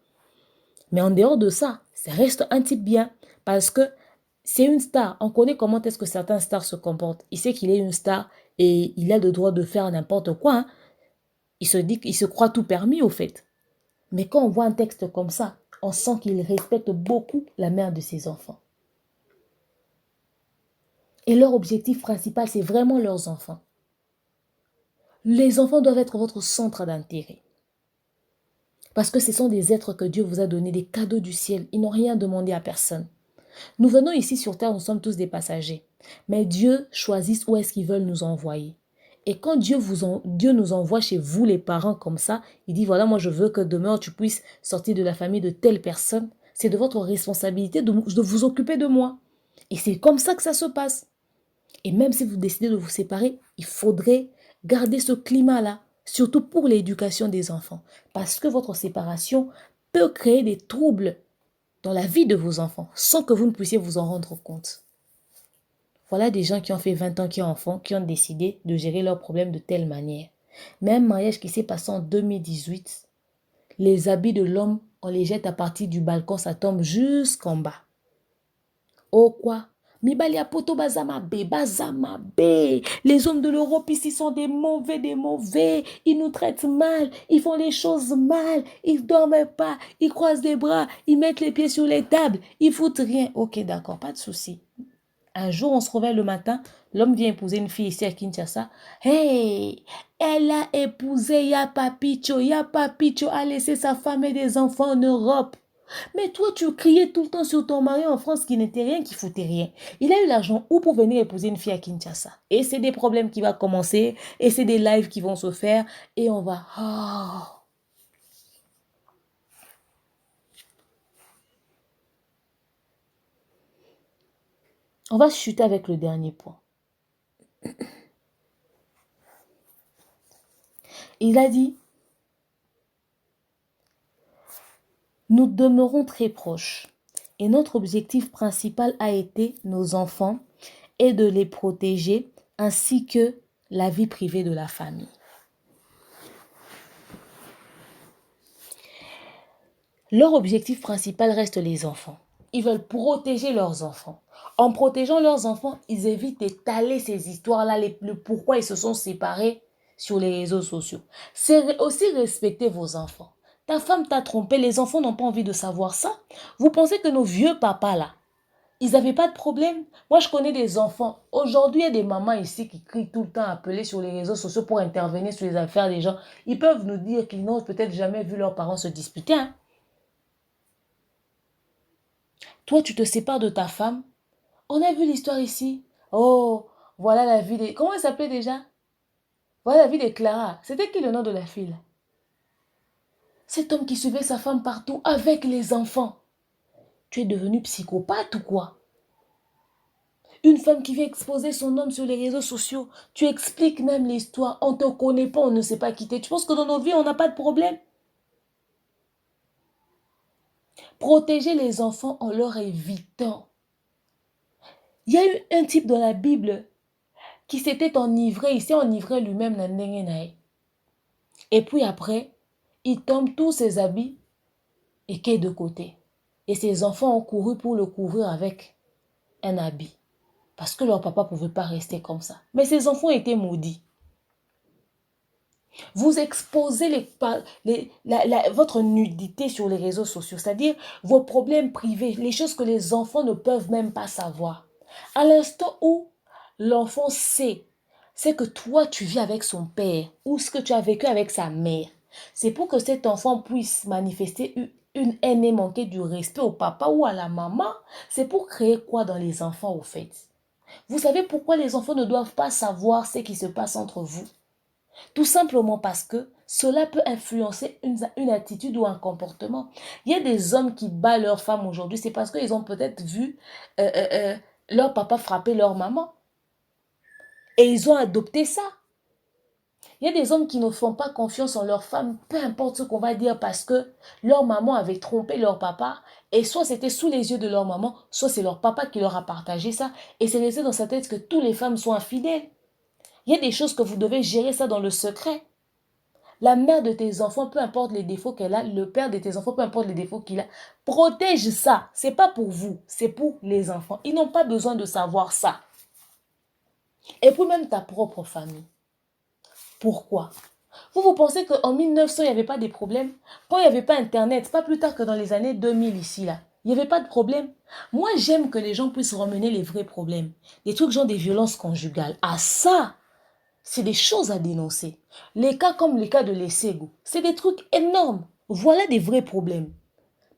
Mais en dehors de ça, ça reste un type bien. Parce que c'est une star. On connaît comment est-ce que certains stars se comportent. Il sait qu'il est une star et il a le droit de faire n'importe quoi. Hein. Il se dit qu'il se croit tout permis au fait. Mais quand on voit un texte comme ça, on sent qu'ils respectent beaucoup la mère de ses enfants. Et leur objectif principal, c'est vraiment leurs enfants. Les enfants doivent être votre centre d'intérêt. Parce que ce sont des êtres que Dieu vous a donnés, des cadeaux du ciel. Ils n'ont rien demandé à personne. Nous venons ici sur terre, nous sommes tous des passagers. Mais Dieu choisit où est-ce qu'il veut nous envoyer. Et quand Dieu nous envoie chez vous, les parents, comme ça, il dit, voilà, moi je veux que demain tu puisses sortir de la famille de telle personne. C'est de votre responsabilité de vous occuper de moi. Et c'est comme ça que ça se passe. Et même si vous décidez de vous séparer, il faudrait garder ce climat-là, surtout pour l'éducation des enfants. Parce que votre séparation peut créer des troubles dans la vie de vos enfants, sans que vous ne puissiez vous en rendre compte. Voilà des gens qui ont fait 20 ans, qui ont enfants, qui ont décidé de gérer leurs problèmes de telle manière. Même mariage qui s'est passé en 2018, les habits de l'homme, on les jette à partir du balcon, ça tombe jusqu'en bas. Oh quoi? Mibali apoto bazamabe, bazamabe. Les hommes de l'Europe ici sont des mauvais, des mauvais. Ils nous traitent mal, ils font les choses mal, ils ne dorment pas, ils croisent les bras, ils mettent les pieds sur les tables, ils foutent rien. Ok, d'accord, pas de souci. Un jour, on se réveille le matin, l'homme vient épouser une fille ici à Kinshasa. Hey, elle a épousé Yapapicho a laissé sa femme et des enfants en Europe. Mais toi, tu criais tout le temps sur ton mari en France qui n'était rien, qui foutait rien. Il a eu l'argent où pour venir épouser une fille à Kinshasa. Et c'est des problèmes qui vont commencer, et c'est des lives qui vont se faire, et on va... Oh. On va chuter avec le dernier point. Il a dit, nous demeurons très proches. Et notre objectif principal a été nos enfants et de les protéger, ainsi que la vie privée de la famille. Leur objectif principal reste les enfants. Ils veulent protéger leurs enfants. En protégeant leurs enfants, ils évitent d'étaler ces histoires-là, le pourquoi ils se sont séparés sur les réseaux sociaux. C'est aussi respecter vos enfants. Ta femme t'a trompé, les enfants n'ont pas envie de savoir ça. Vous pensez que nos vieux papas là, ils n'avaient pas de problème? Moi, je connais des enfants. Aujourd'hui, il y a des mamans ici qui crient tout le temps, appelées sur les réseaux sociaux pour intervenir sur les affaires des gens. Ils peuvent nous dire qu'ils n'ont peut-être jamais vu leurs parents se disputer. Hein? Toi, tu te sépares de ta femme. On a vu l'histoire ici. Oh, voilà la vie des... Comment elle s'appelait déjà? Voilà la vie de Clara. C'était qui le nom de la fille là? Cet homme qui suivait sa femme partout avec les enfants. Tu es devenu psychopathe ou quoi? Une femme qui vient exposer son homme sur les réseaux sociaux. Tu expliques même l'histoire. On ne te connaît pas, on ne sait pas quitter. Tu penses que dans nos vies, on n'a pas de problème? Protéger les enfants en leur évitant. Il y a eu un type dans la Bible qui s'était enivré, il s'est enivré lui-même. Et puis après, il tombe tous ses habits et qu'est de côté. Et ses enfants ont couru pour le couvrir avec un habit. Parce que leur papa ne pouvait pas rester comme ça. Mais ses enfants étaient maudits. Vous exposez votre nudité sur les réseaux sociaux, c'est-à-dire vos problèmes privés, les choses que les enfants ne peuvent même pas savoir. À l'instant où l'enfant sait, c'est que toi, tu vis avec son père ou ce que tu as vécu avec sa mère. C'est pour que cet enfant puisse manifester une haine et manquer du respect au papa ou à la maman. C'est pour créer quoi dans les enfants au fait? Vous savez pourquoi les enfants ne doivent pas savoir ce qui se passe entre vous? Tout simplement parce que cela peut influencer une attitude ou un comportement. Il y a des hommes qui battent leurs femmes aujourd'hui, c'est parce qu'ils ont peut-être vu leur papa frapper leur maman. Et ils ont adopté ça. Il y a des hommes qui ne font pas confiance en leur femme, peu importe ce qu'on va dire, parce que leur maman avait trompé leur papa, et soit c'était sous les yeux de leur maman, soit c'est leur papa qui leur a partagé ça, et c'est resté dans sa tête que toutes les femmes sont infidèles. Il y a des choses que vous devez gérer ça dans le secret. La mère de tes enfants, peu importe les défauts qu'elle a, le père de tes enfants, peu importe les défauts qu'il a, protège ça. C'est pas pour vous, c'est pour les enfants. Ils n'ont pas besoin de savoir ça. Et puis même ta propre famille. Pourquoi? Vous pensez qu'en 1900, il n'y avait pas des problèmes? Quand il n'y avait pas Internet, pas plus tard que dans les années 2000 ici, là, il n'y avait pas de problème. Moi, j'aime que les gens puissent ramener les vrais problèmes. Des trucs genre des violences conjugales. Ah ça, c'est des choses à dénoncer. Les cas comme les cas de l'Essego, c'est des trucs énormes. Voilà des vrais problèmes.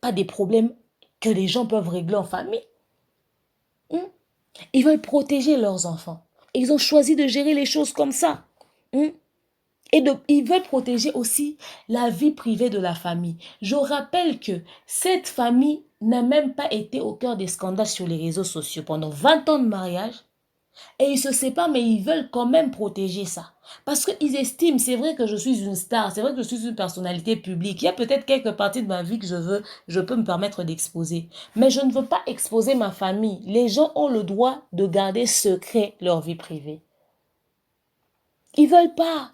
Pas des problèmes que les gens peuvent régler en famille. Ils veulent protéger leurs enfants. Ils ont choisi de gérer les choses comme ça. Ils veulent protéger aussi la vie privée de la famille. Je rappelle que cette famille n'a même pas été au cœur des scandales sur les réseaux sociaux pendant 20 ans de mariage. Et ils se séparent, mais ils veulent quand même protéger ça. Parce qu'ils estiment, c'est vrai que je suis une star, c'est vrai que je suis une personnalité publique. Il y a peut-être quelques parties de ma vie que je peux me permettre d'exposer. Mais je ne veux pas exposer ma famille. Les gens ont le droit de garder secret leur vie privée. Ils veulent pas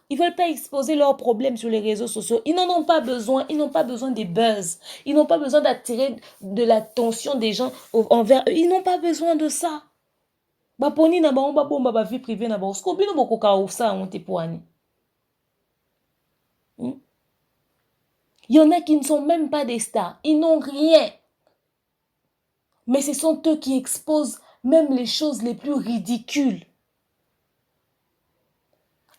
exposer leurs problèmes sur les réseaux sociaux. Ils n'en ont pas besoin. Ils n'ont pas besoin des buzz. Ils n'ont pas besoin d'attirer de l'attention des gens envers eux. Ils n'ont pas besoin de ça. Baponi na ba on ba vie privée na ba osko bino boko ka ça on te poani. Il y en a qui ne sont même pas des stars. Ils n'ont rien. Mais ce sont eux qui exposent même les choses les plus ridicules.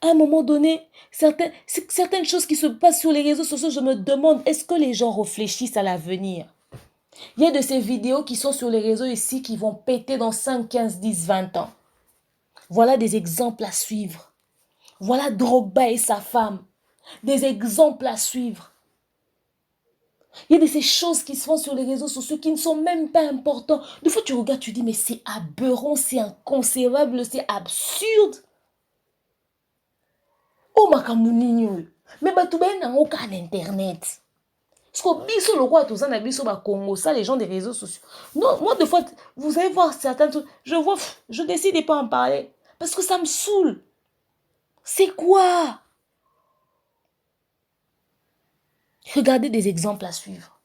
À un moment donné, certaines choses qui se passent sur les réseaux sociaux, je me demande, est-ce que les gens réfléchissent à l'avenir? Il y a de ces vidéos qui sont sur les réseaux ici qui vont péter dans 5, 15, 10, 20 ans. Voilà des exemples à suivre. Voilà Drogba et sa femme. Des exemples à suivre. Il y a de ces choses qui se font sur les réseaux sociaux qui ne sont même pas importantes. Des fois, tu regardes, tu dis, mais c'est aberrant, c'est inconcevable, c'est absurde. Oh, makamunini, mais tu n'as aucun internet. Parce que biso le roi tout ça, biso ba Congo, ça les gens des réseaux sociaux. Non, moi des fois, vous allez voir certains trucs, je décide de pas en parler parce que ça me saoule. C'est quoi? Regardez des exemples à suivre.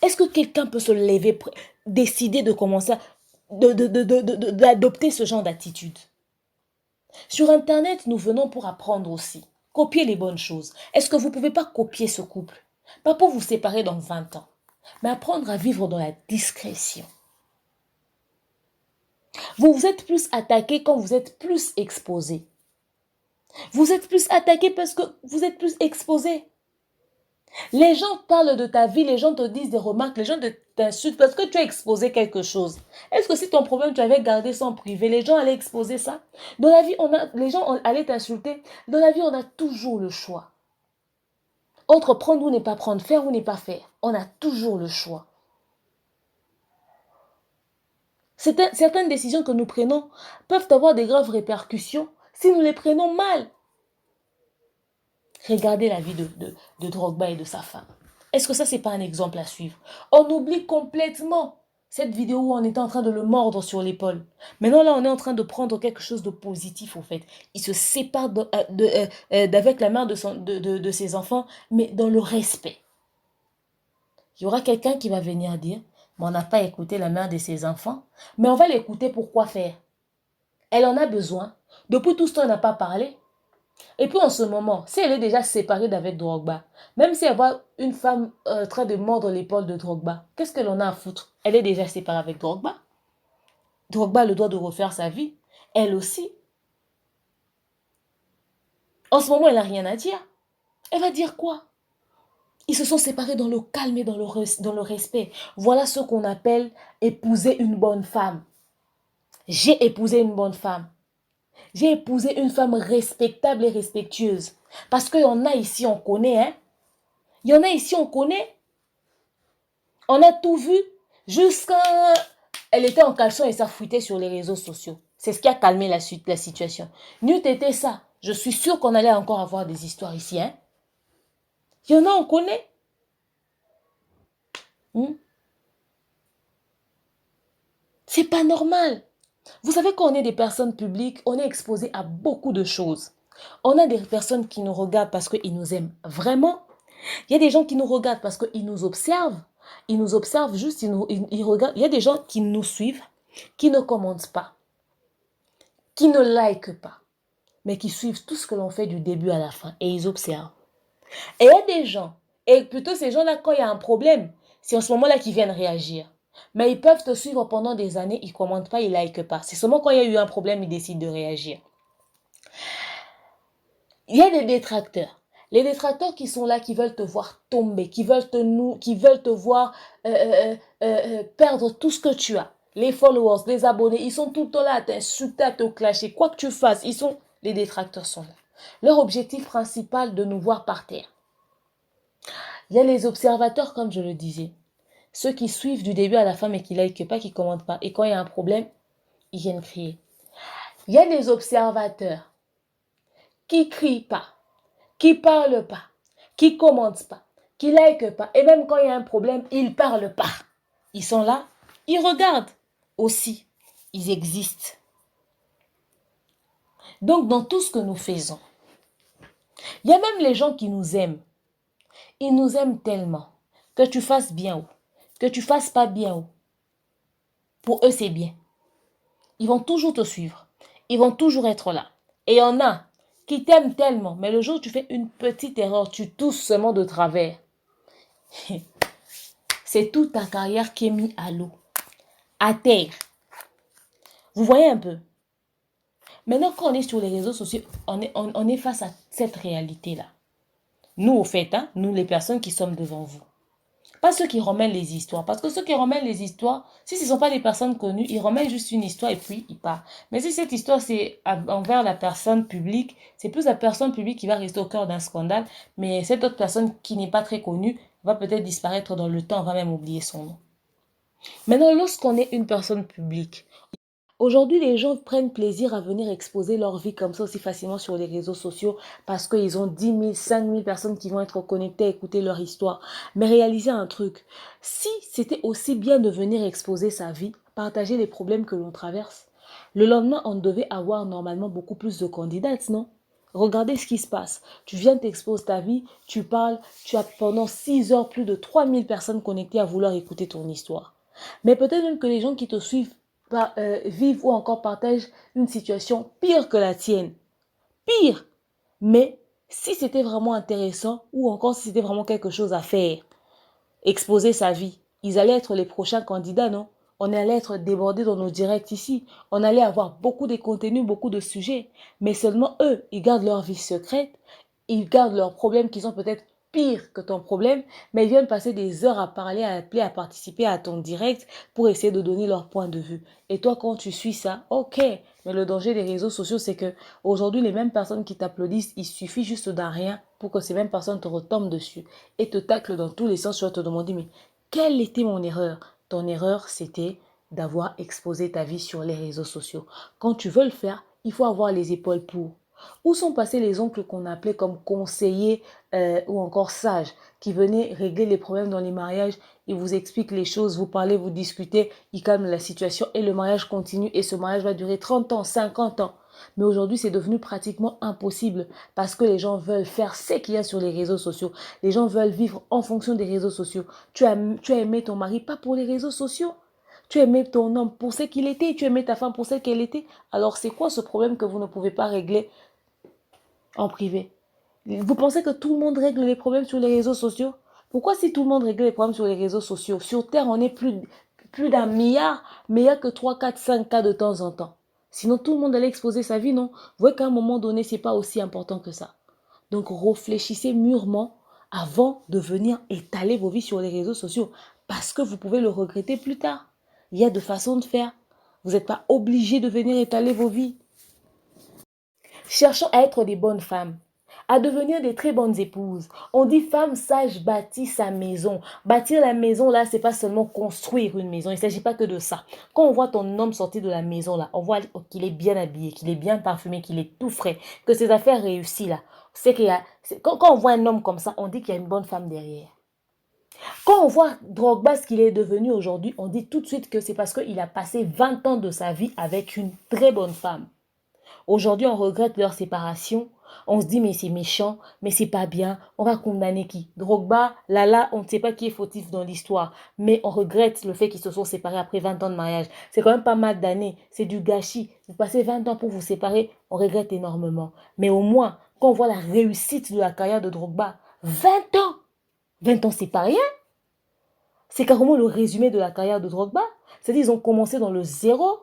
Est-ce que quelqu'un peut se lever, décider de commencer d'adopter ce genre d'attitude? Sur Internet, nous venons pour apprendre aussi. Copier les bonnes choses. Est-ce que vous ne pouvez pas copier ce couple? Pas pour vous séparer dans 20 ans, mais apprendre à vivre dans la discrétion. Vous vous êtes plus attaqué quand vous êtes plus exposé. Vous êtes plus attaqué parce que vous êtes plus exposé. Les gens parlent de ta vie, les gens te disent des remarques, les gens t'insultent parce que tu as exposé quelque chose. Est-ce que si ton problème, tu avais gardé ça en privé, les gens allaient exposer ça? Dans la vie, les gens allaient t'insulter. Dans la vie, on a toujours le choix. Entre prendre ou ne pas prendre, faire ou ne pas faire. On a toujours le choix. Certaines décisions que nous prenons peuvent avoir des graves répercussions si nous les prenons mal. Regardez la vie de Drogba et de sa femme. Est-ce que ça, c'est pas un exemple à suivre? On oublie complètement cette vidéo où on était en train de le mordre sur l'épaule. Maintenant, là, on est en train de prendre quelque chose de positif, en fait. Il se sépare d'avec la mère de ses enfants, mais dans le respect. Il y aura quelqu'un qui va venir dire, mais on n'a pas écouté la mère de ses enfants, mais on va l'écouter pour quoi faire? Elle en a besoin. Depuis tout ce temps, elle n'a pas parlé. Et puis en ce moment, si elle est déjà séparée d'avec Drogba, même si elle voit une femme en train de mordre l'épaule de Drogba, qu'est-ce qu'elle en a à foutre? Elle est déjà séparée avec Drogba. Drogba a le droit de refaire sa vie. Elle aussi. En ce moment, elle n'a rien à dire. Elle va dire quoi? Ils se sont séparés dans le calme et dans le respect. Voilà ce qu'on appelle épouser une bonne femme. J'ai épousé une bonne femme. J'ai épousé une femme respectable et respectueuse. Parce qu'il y en a ici, on connaît, hein. Il y en a ici, on connaît. On a tout vu. Jusqu'à... Elle était en caleçon et ça fouettait sur les réseaux sociaux. C'est ce qui a calmé la situation. N'eût été ça, je suis sûre qu'on allait encore avoir des histoires ici, hein. Il y en a, on connaît. C'est pas normal. Vous savez, quand on est des personnes publiques, on est exposé à beaucoup de choses. On a des personnes qui nous regardent parce qu'ils nous aiment vraiment. Il y a des gens qui nous regardent parce qu'ils nous observent. Ils nous observent juste, ils regardent. Il y a des gens qui nous suivent, qui ne commentent pas, qui ne likent pas, mais qui suivent tout ce que l'on fait du début à la fin et ils observent. Et il y a des gens, et plutôt ces gens-là, quand il y a un problème, c'est en ce moment-là qu'ils viennent réagir. Mais ils peuvent te suivre pendant des années, ils ne commentent pas, ils ne likent pas. C'est seulement quand il y a eu un problème, ils décident de réagir. Il y a des détracteurs. Les détracteurs qui sont là, qui veulent te voir tomber, qui veulent te voir perdre tout ce que tu as. Les followers, les abonnés, ils sont tout le temps là à t'insulter, à te clasher. Quoi que tu fasses, les détracteurs sont là. Leur objectif principal, de nous voir par terre. Il y a les observateurs, comme je le disais. Ceux qui suivent du début à la fin, mais qui ne likent pas, qui ne commentent pas. Et quand il y a un problème, ils viennent crier. Il y a des observateurs qui ne crient pas, qui ne parlent pas, qui ne commentent pas, qui ne likent pas. Et même quand il y a un problème, ils ne parlent pas. Ils sont là, ils regardent aussi. Ils existent. Donc, dans tout ce que nous faisons, il y a même les gens qui nous aiment. Ils nous aiment tellement que tu fasses bien ou que tu fasses pas bien ou. Pour eux, c'est bien. Ils vont toujours te suivre. Ils vont toujours être là. Et il y en a qui t'aiment tellement, mais le jour où tu fais une petite erreur, tu tousses seulement de travers. C'est toute ta carrière qui est mise à l'eau, à terre. Vous voyez un peu? Maintenant, quand on est sur les réseaux sociaux, on est face à cette réalité-là. Nous, au fait, hein, nous les personnes qui sommes devant vous. Pas ceux qui remènent les histoires. Parce que ceux qui remènent les histoires, si ce ne sont pas des personnes connues, ils remènent juste une histoire et puis ils partent. Mais si cette histoire, c'est envers la personne publique, c'est plus la personne publique qui va rester au cœur d'un scandale. Mais cette autre personne qui n'est pas très connue va peut-être disparaître dans le temps, on va même oublier son nom. Maintenant, lorsqu'on est une personne publique, aujourd'hui, les gens prennent plaisir à venir exposer leur vie comme ça aussi facilement sur les réseaux sociaux parce qu'ils ont 10 000, 5 000 personnes qui vont être connectées à écouter leur histoire. Mais réalisez un truc, si c'était aussi bien de venir exposer sa vie, partager les problèmes que l'on traverse, le lendemain, on devait avoir normalement beaucoup plus de candidates, non? Regardez ce qui se passe. Tu viens, t'exposes ta vie, tu parles, tu as pendant 6 heures plus de 3 000 personnes connectées à vouloir écouter ton histoire. Mais peut-être même que les gens qui te suivent vivent ou encore partagent une situation pire que la tienne. Pire. Mais si c'était vraiment intéressant ou encore si c'était vraiment quelque chose à faire, exposer sa vie, ils allaient être les prochains candidats, non? On allait être débordés dans nos directs ici. On allait avoir beaucoup de contenus, beaucoup de sujets. Mais seulement eux, ils gardent leur vie secrète. Ils gardent leurs problèmes qui sont peut-être pires que ton problème, mais ils viennent passer des heures à parler, à appeler, à participer à ton direct pour essayer de donner leur point de vue. Et toi, quand tu suis ça, ok. Mais le danger des réseaux sociaux, c'est que aujourd'hui, les mêmes personnes qui t'applaudissent, il suffit juste d'un rien pour que ces mêmes personnes te retombent dessus et te taclent dans tous les sens. Tu vas te demander, mais quelle était mon erreur? Ton erreur, c'était d'avoir exposé ta vie sur les réseaux sociaux. Quand tu veux le faire, il faut avoir les épaules pour. Où sont passés les oncles qu'on appelait comme conseillers ou encore sages qui venaient régler les problèmes dans les mariages? Ils vous expliquent les choses, vous parlez, vous discutez, ils calment la situation et le mariage continue et ce mariage va durer 30 ans, 50 ans. Mais aujourd'hui, c'est devenu pratiquement impossible parce que les gens veulent faire ce qu'il y a sur les réseaux sociaux. Les gens veulent vivre en fonction des réseaux sociaux. Tu as aimé ton mari pas pour les réseaux sociaux. Tu aimais ton homme pour ce qu'il était, tu aimais ta femme pour ce qu'elle était. Alors c'est quoi ce problème que vous ne pouvez pas régler en privé? Vous pensez que tout le monde règle les problèmes sur les réseaux sociaux? Pourquoi si tout le monde règle les problèmes sur les réseaux sociaux? Sur Terre, on est plus d'un milliard, mais il n'y a que 3, 4, 5 cas de temps en temps. Sinon, tout le monde allait exposer sa vie, non? Vous voyez qu'à un moment donné, ce n'est pas aussi important que ça. Donc, réfléchissez mûrement avant de venir étaler vos vies sur les réseaux sociaux. Parce que vous pouvez le regretter plus tard. Il y a de façons de faire. Vous n'êtes pas obligé de venir étaler vos vies. Cherchons à être des bonnes femmes, à devenir des très bonnes épouses. On dit femme sage bâtit sa maison. Bâtir la maison, là, c'est pas seulement construire une maison. Il ne s'agit pas que de ça. Quand on voit ton homme sortir de la maison, là, on voit qu'il est bien habillé, qu'il est bien parfumé, qu'il est tout frais, que ses affaires réussissent, là. Quand on voit un homme comme ça, on dit qu'il y a une bonne femme derrière. Quand on voit Drogba, ce qu'il est devenu aujourd'hui, on dit tout de suite que c'est parce qu'il a passé 20 ans de sa vie avec une très bonne femme. Aujourd'hui, on regrette leur séparation. On se dit, mais c'est méchant, mais c'est pas bien. On va condamner qui? Drogba, Lala, on ne sait pas qui est fautif dans l'histoire. Mais on regrette le fait qu'ils se sont séparés après 20 ans de mariage. C'est quand même pas mal d'années. C'est du gâchis. Vous passez 20 ans pour vous séparer, on regrette énormément. Mais au moins, quand on voit la réussite de la carrière de Drogba, 20 ans. 20 ans, c'est pas rien. C'est carrément le résumé de la carrière de Drogba. C'est-à-dire qu'ils ont commencé dans le zéro.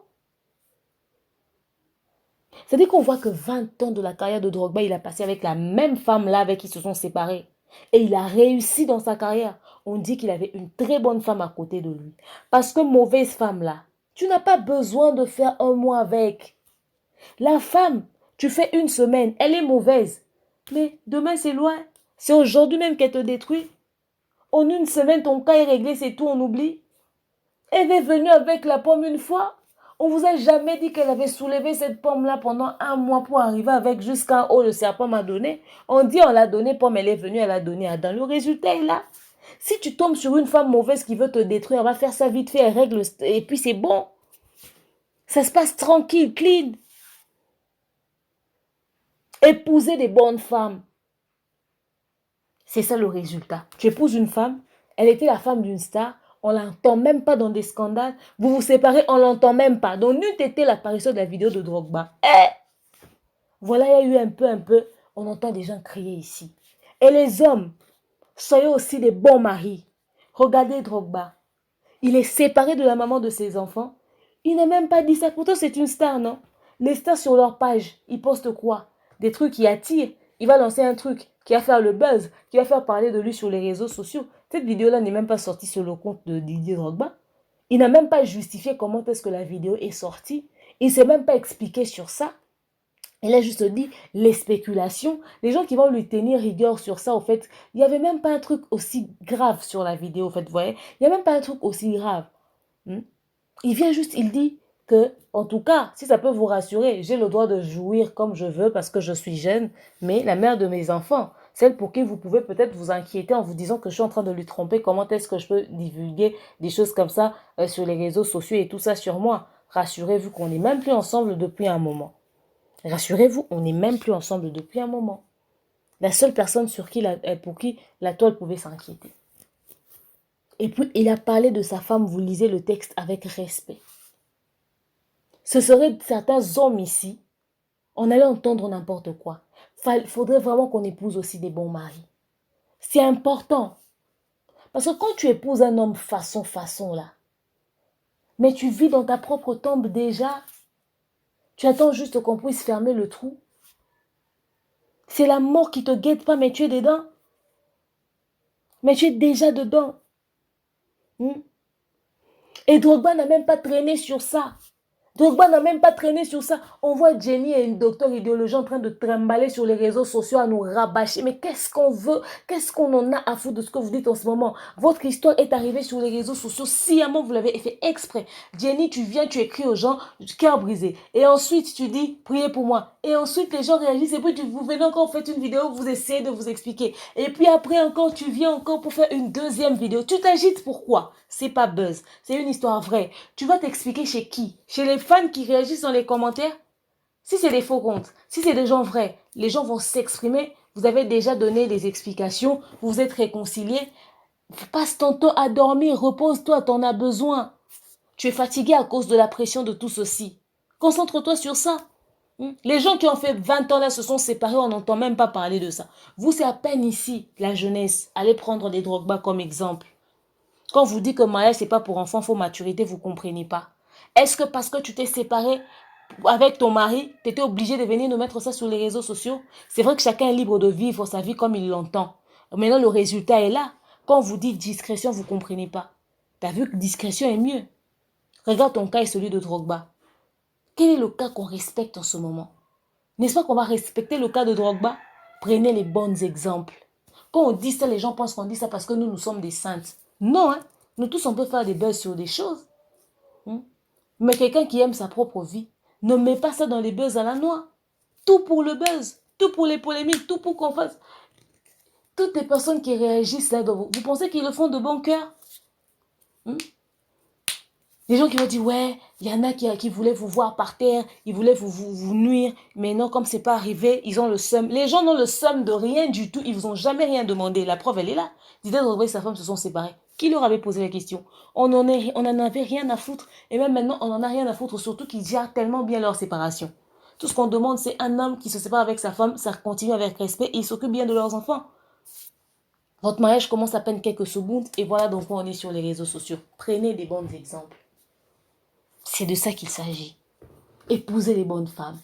C'est-à-dire qu'on voit que 20 ans de la carrière de Drogba, il a passé avec la même femme là avec qui ils se sont séparés. Et il a réussi dans sa carrière. On dit qu'il avait une très bonne femme à côté de lui. Parce que mauvaise femme là, tu n'as pas besoin de faire un mois avec. La femme, tu fais une semaine, elle est mauvaise. Mais demain c'est loin. C'est aujourd'hui même qu'elle te détruit. En une semaine, ton cas est réglé, c'est tout, on oublie. Elle est venue avec la pomme une fois. On vous a jamais dit qu'elle avait soulevé cette pomme-là pendant un mois pour arriver avec jusqu'en haut, le serpent m'a donné. On dit on l'a donné, pomme, elle est venue, elle a donné à Adam. Le résultat est là. Si tu tombes sur une femme mauvaise qui veut te détruire, elle va faire ça vite fait, elle règle, et puis c'est bon. Ça se passe tranquille, clean. Épouser des bonnes femmes. C'est ça le résultat. Tu épouses une femme, elle était la femme d'une star, on l'entend même pas dans des scandales. Vous vous séparez, on l'entend même pas. Donc, n'eût été l'apparition de la vidéo de Drogba. Voilà, il y a eu un peu, on entend des gens crier ici. Et les hommes, soyez aussi des bons maris. Regardez Drogba. Il est séparé de la maman de ses enfants. Il n'a même pas dit ça. Pourtant, c'est une star, non? Les stars sur leur page, ils postent quoi? Des trucs qui attirent. Il va lancer un truc qui va faire le buzz, qui va faire parler de lui sur les réseaux sociaux. Cette vidéo-là n'est même pas sortie sur le compte de Didier Drogba. Il n'a même pas justifié comment est-ce que la vidéo est sortie. Il ne s'est même pas expliqué sur ça. Il a juste dit les spéculations. Les gens qui vont lui tenir rigueur sur ça, au fait, il n'y avait même pas un truc aussi grave sur la vidéo, au fait, vous voyez. Il n'y a même pas un truc aussi grave. Il vient juste, il dit que, en tout cas, si ça peut vous rassurer, j'ai le droit de jouir comme je veux parce que je suis jeune, mais la mère de mes enfants, celle pour qui vous pouvez peut-être vous inquiéter en vous disant que je suis en train de lui tromper, comment est-ce que je peux divulguer des choses comme ça sur les réseaux sociaux et tout ça sur moi. Rassurez-vous qu'on n'est même plus ensemble depuis un moment. Rassurez-vous, on n'est même plus ensemble depuis un moment. La seule personne pour qui la toile pouvait s'inquiéter. Et puis, il a parlé de sa femme, vous lisez le texte avec respect. Ce seraient certains hommes ici, on allait entendre n'importe quoi. Il faudrait vraiment qu'on épouse aussi des bons maris. C'est important. Parce que quand tu épouses un homme façon là, mais tu vis dans ta propre tombe déjà, tu attends juste qu'on puisse fermer le trou. C'est la mort qui te guette pas, mais tu es dedans. Mais tu es déjà dedans. Et Drogba n'a même pas traîné sur ça. Drogba n'a même pas traîné sur ça. On voit Jenny et une docteur idéologie en train de trimballer sur les réseaux sociaux à nous rabâcher. Mais qu'est-ce qu'on veut? Qu'est-ce qu'on en a à foutre de ce que vous dites en ce moment? Votre histoire est arrivée sur les réseaux sociaux. Sciemment, vous l'avez fait exprès. Jenny, tu viens, tu écris aux gens, cœur brisé. Et ensuite, tu dis, priez pour moi. Et ensuite, les gens réagissent. Et puis, vous venez encore, vous faites une vidéo, vous essayez de vous expliquer. Et puis après encore, tu viens encore pour faire une deuxième vidéo. Tu t'agites pourquoi? C'est pas buzz. C'est une histoire vraie. Tu vas t'expliquer chez qui? Chez les fans qui réagissent dans les commentaires? Si c'est des faux comptes, si c'est des gens vrais, les gens vont s'exprimer. Vous avez déjà donné des explications, vous vous êtes réconciliés. Passe ton temps à dormir, repose-toi, t'en as besoin. Tu es fatigué à cause de la pression de tout ceci. Concentre-toi sur ça. Les gens qui ont fait 20 ans là se sont séparés, on n'entend même pas parler de ça. Vous, c'est à peine ici, la jeunesse. Allez prendre des Drogba comme exemple. Quand vous dites que mariage, c'est pas pour enfants, il faut maturité, vous ne comprenez pas. Est-ce que parce que tu t'es séparé avec ton mari, tu étais obligé de venir nous mettre ça sur les réseaux sociaux? C'est vrai que chacun est libre de vivre sa vie comme il l'entend. Maintenant, le résultat est là. Quand vous dites discrétion, vous ne comprenez pas. Tu as vu que discrétion est mieux. Regarde ton cas et celui de Drogba. Quel est le cas qu'on respecte en ce moment? N'est-ce pas qu'on va respecter le cas de Drogba? Prenez les bons exemples. Quand on dit ça, les gens pensent qu'on dit ça parce que nous sommes des saintes. Non, hein? Nous tous, on peut faire des buzz sur des choses. Mais quelqu'un qui aime sa propre vie, ne met pas ça dans les buzz à la noix. Tout pour le buzz, tout pour les polémiques, tout pour qu'on fasse. Toutes les personnes qui réagissent là, vous pensez qu'ils le font de bon cœur? Les gens qui vont dire, ouais, il y en a qui voulaient vous voir par terre, ils voulaient vous nuire, mais non, comme c'est pas arrivé, ils ont le seum. Les gens n'ont le seum de rien du tout, ils vous ont jamais rien demandé. La preuve, elle est là. Didier Drogba et sa femme se sont séparés. Qui leur avait posé la question? On n'en avait rien à foutre. Et même maintenant, on n'en a rien à foutre, surtout qu'ils gèrent tellement bien leur séparation. Tout ce qu'on demande, c'est un homme qui se sépare avec sa femme, ça continue avec respect et ils s'occupent bien de leurs enfants. Votre mariage commence à peine quelques secondes et voilà donc on est sur les réseaux sociaux. Prenez des bons exemples. C'est de ça qu'il s'agit. Épousez les bonnes femmes.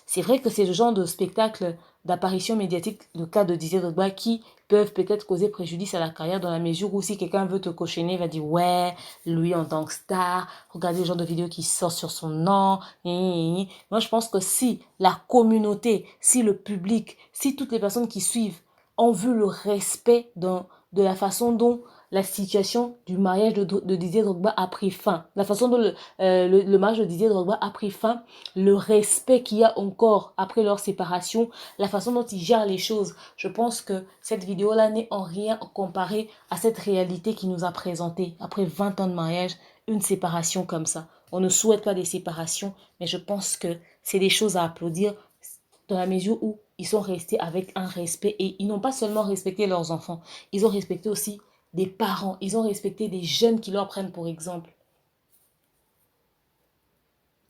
C'est vrai que c'est le genre de spectacle d'apparition médiatique, le cas de Didier Drogba, qui peuvent peut-être causer préjudice à la carrière dans la mesure où si quelqu'un veut te cautionner, il va dire ouais, lui en tant que star, regardez le genre de vidéo qui sort sur son nom. Moi, je pense que si la communauté, si le public, si toutes les personnes qui suivent ont vu le respect de la façon dont la situation du mariage de Didier Drogba a pris fin, la façon dont le mariage de Didier Drogba a pris fin, le respect qu'il y a encore après leur séparation, la façon dont ils gèrent les choses. Je pense que cette vidéo-là n'est en rien comparée à cette réalité qui nous a présentée. Après 20 ans de mariage, une séparation comme ça. On ne souhaite pas des séparations, mais je pense que c'est des choses à applaudir dans la mesure où ils sont restés avec un respect et ils n'ont pas seulement respecté leurs enfants, ils ont respecté aussi des parents, ils ont respecté des jeunes qui leur prennent pour exemple.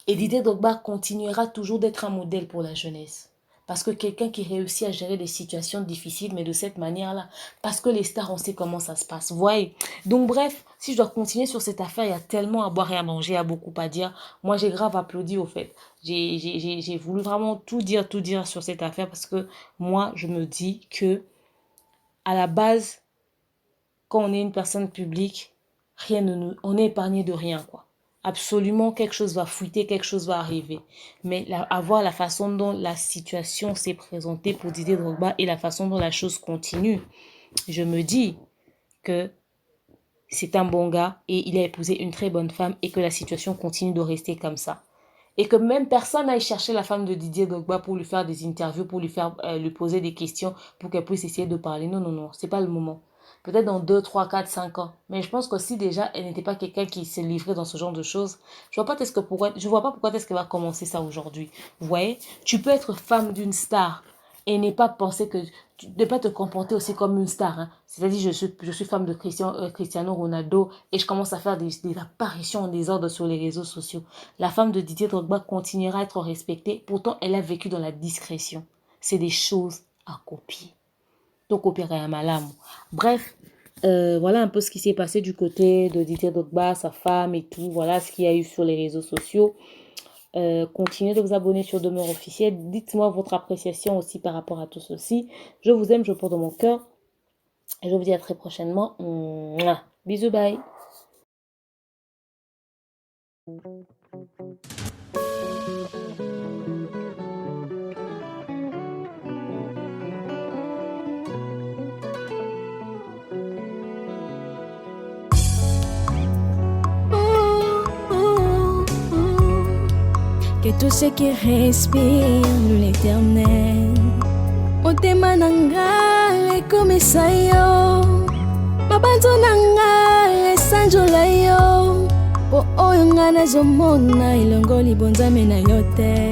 Et Didier Drogba continuera toujours d'être un modèle pour la jeunesse. Parce que quelqu'un qui réussit à gérer des situations difficiles, mais de cette manière-là, parce que les stars, on sait comment ça se passe. Vous voyez? Donc bref, si je dois continuer sur cette affaire, il y a tellement à boire et à manger, il y a beaucoup à dire. Moi, j'ai grave applaudi au fait. J'ai voulu vraiment tout dire sur cette affaire parce que moi, je me dis que à la base, quand on est une personne publique, on est épargné de rien, quoi. Absolument, quelque chose va fuiter, quelque chose va arriver. Mais avoir la façon dont la situation s'est présentée pour Didier Drogba et la façon dont la chose continue, je me dis que c'est un bon gars et il a épousé une très bonne femme et que la situation continue de rester comme ça. Et que même personne n'aille chercher la femme de Didier Drogba pour lui faire des interviews, pour lui poser des questions, pour qu'elle puisse essayer de parler. Non, non, non, c'est pas le moment. Peut-être dans 2, 3, 4, 5 ans. Mais je pense que si déjà elle n'était pas quelqu'un qui s'est livré dans ce genre de choses, je vois pas pourquoi est-ce qu'elle va commencer ça aujourd'hui. Vous voyez? Tu peux être femme d'une star et ne pas penser que ne pas te comporter aussi comme une star. Hein. C'est-à-dire, je suis femme de Cristiano Ronaldo et je commence à faire des apparitions en désordre sur les réseaux sociaux. La femme de Didier Drogba continuera à être respectée. Pourtant, elle a vécu dans la discrétion. C'est des choses à copier. Donc, copier à malam. Bref, voilà un peu ce qui s'est passé du côté de Didier Drogba, sa femme et tout. Voilà ce qu'il y a eu sur les réseaux sociaux. Continuez de vous abonner sur Demeure Officielle. Dites-moi votre appréciation aussi par rapport à tout ceci. Je vous aime, je porte dans mon cœur. Et je vous dis à très prochainement. Mouah. Bisous, bye. Que tout ce qui respire l'éternel motema nanga ekomisa yo mabanzo nanga esanjola yo po oyo nga nazomona elongo libonzame na yo te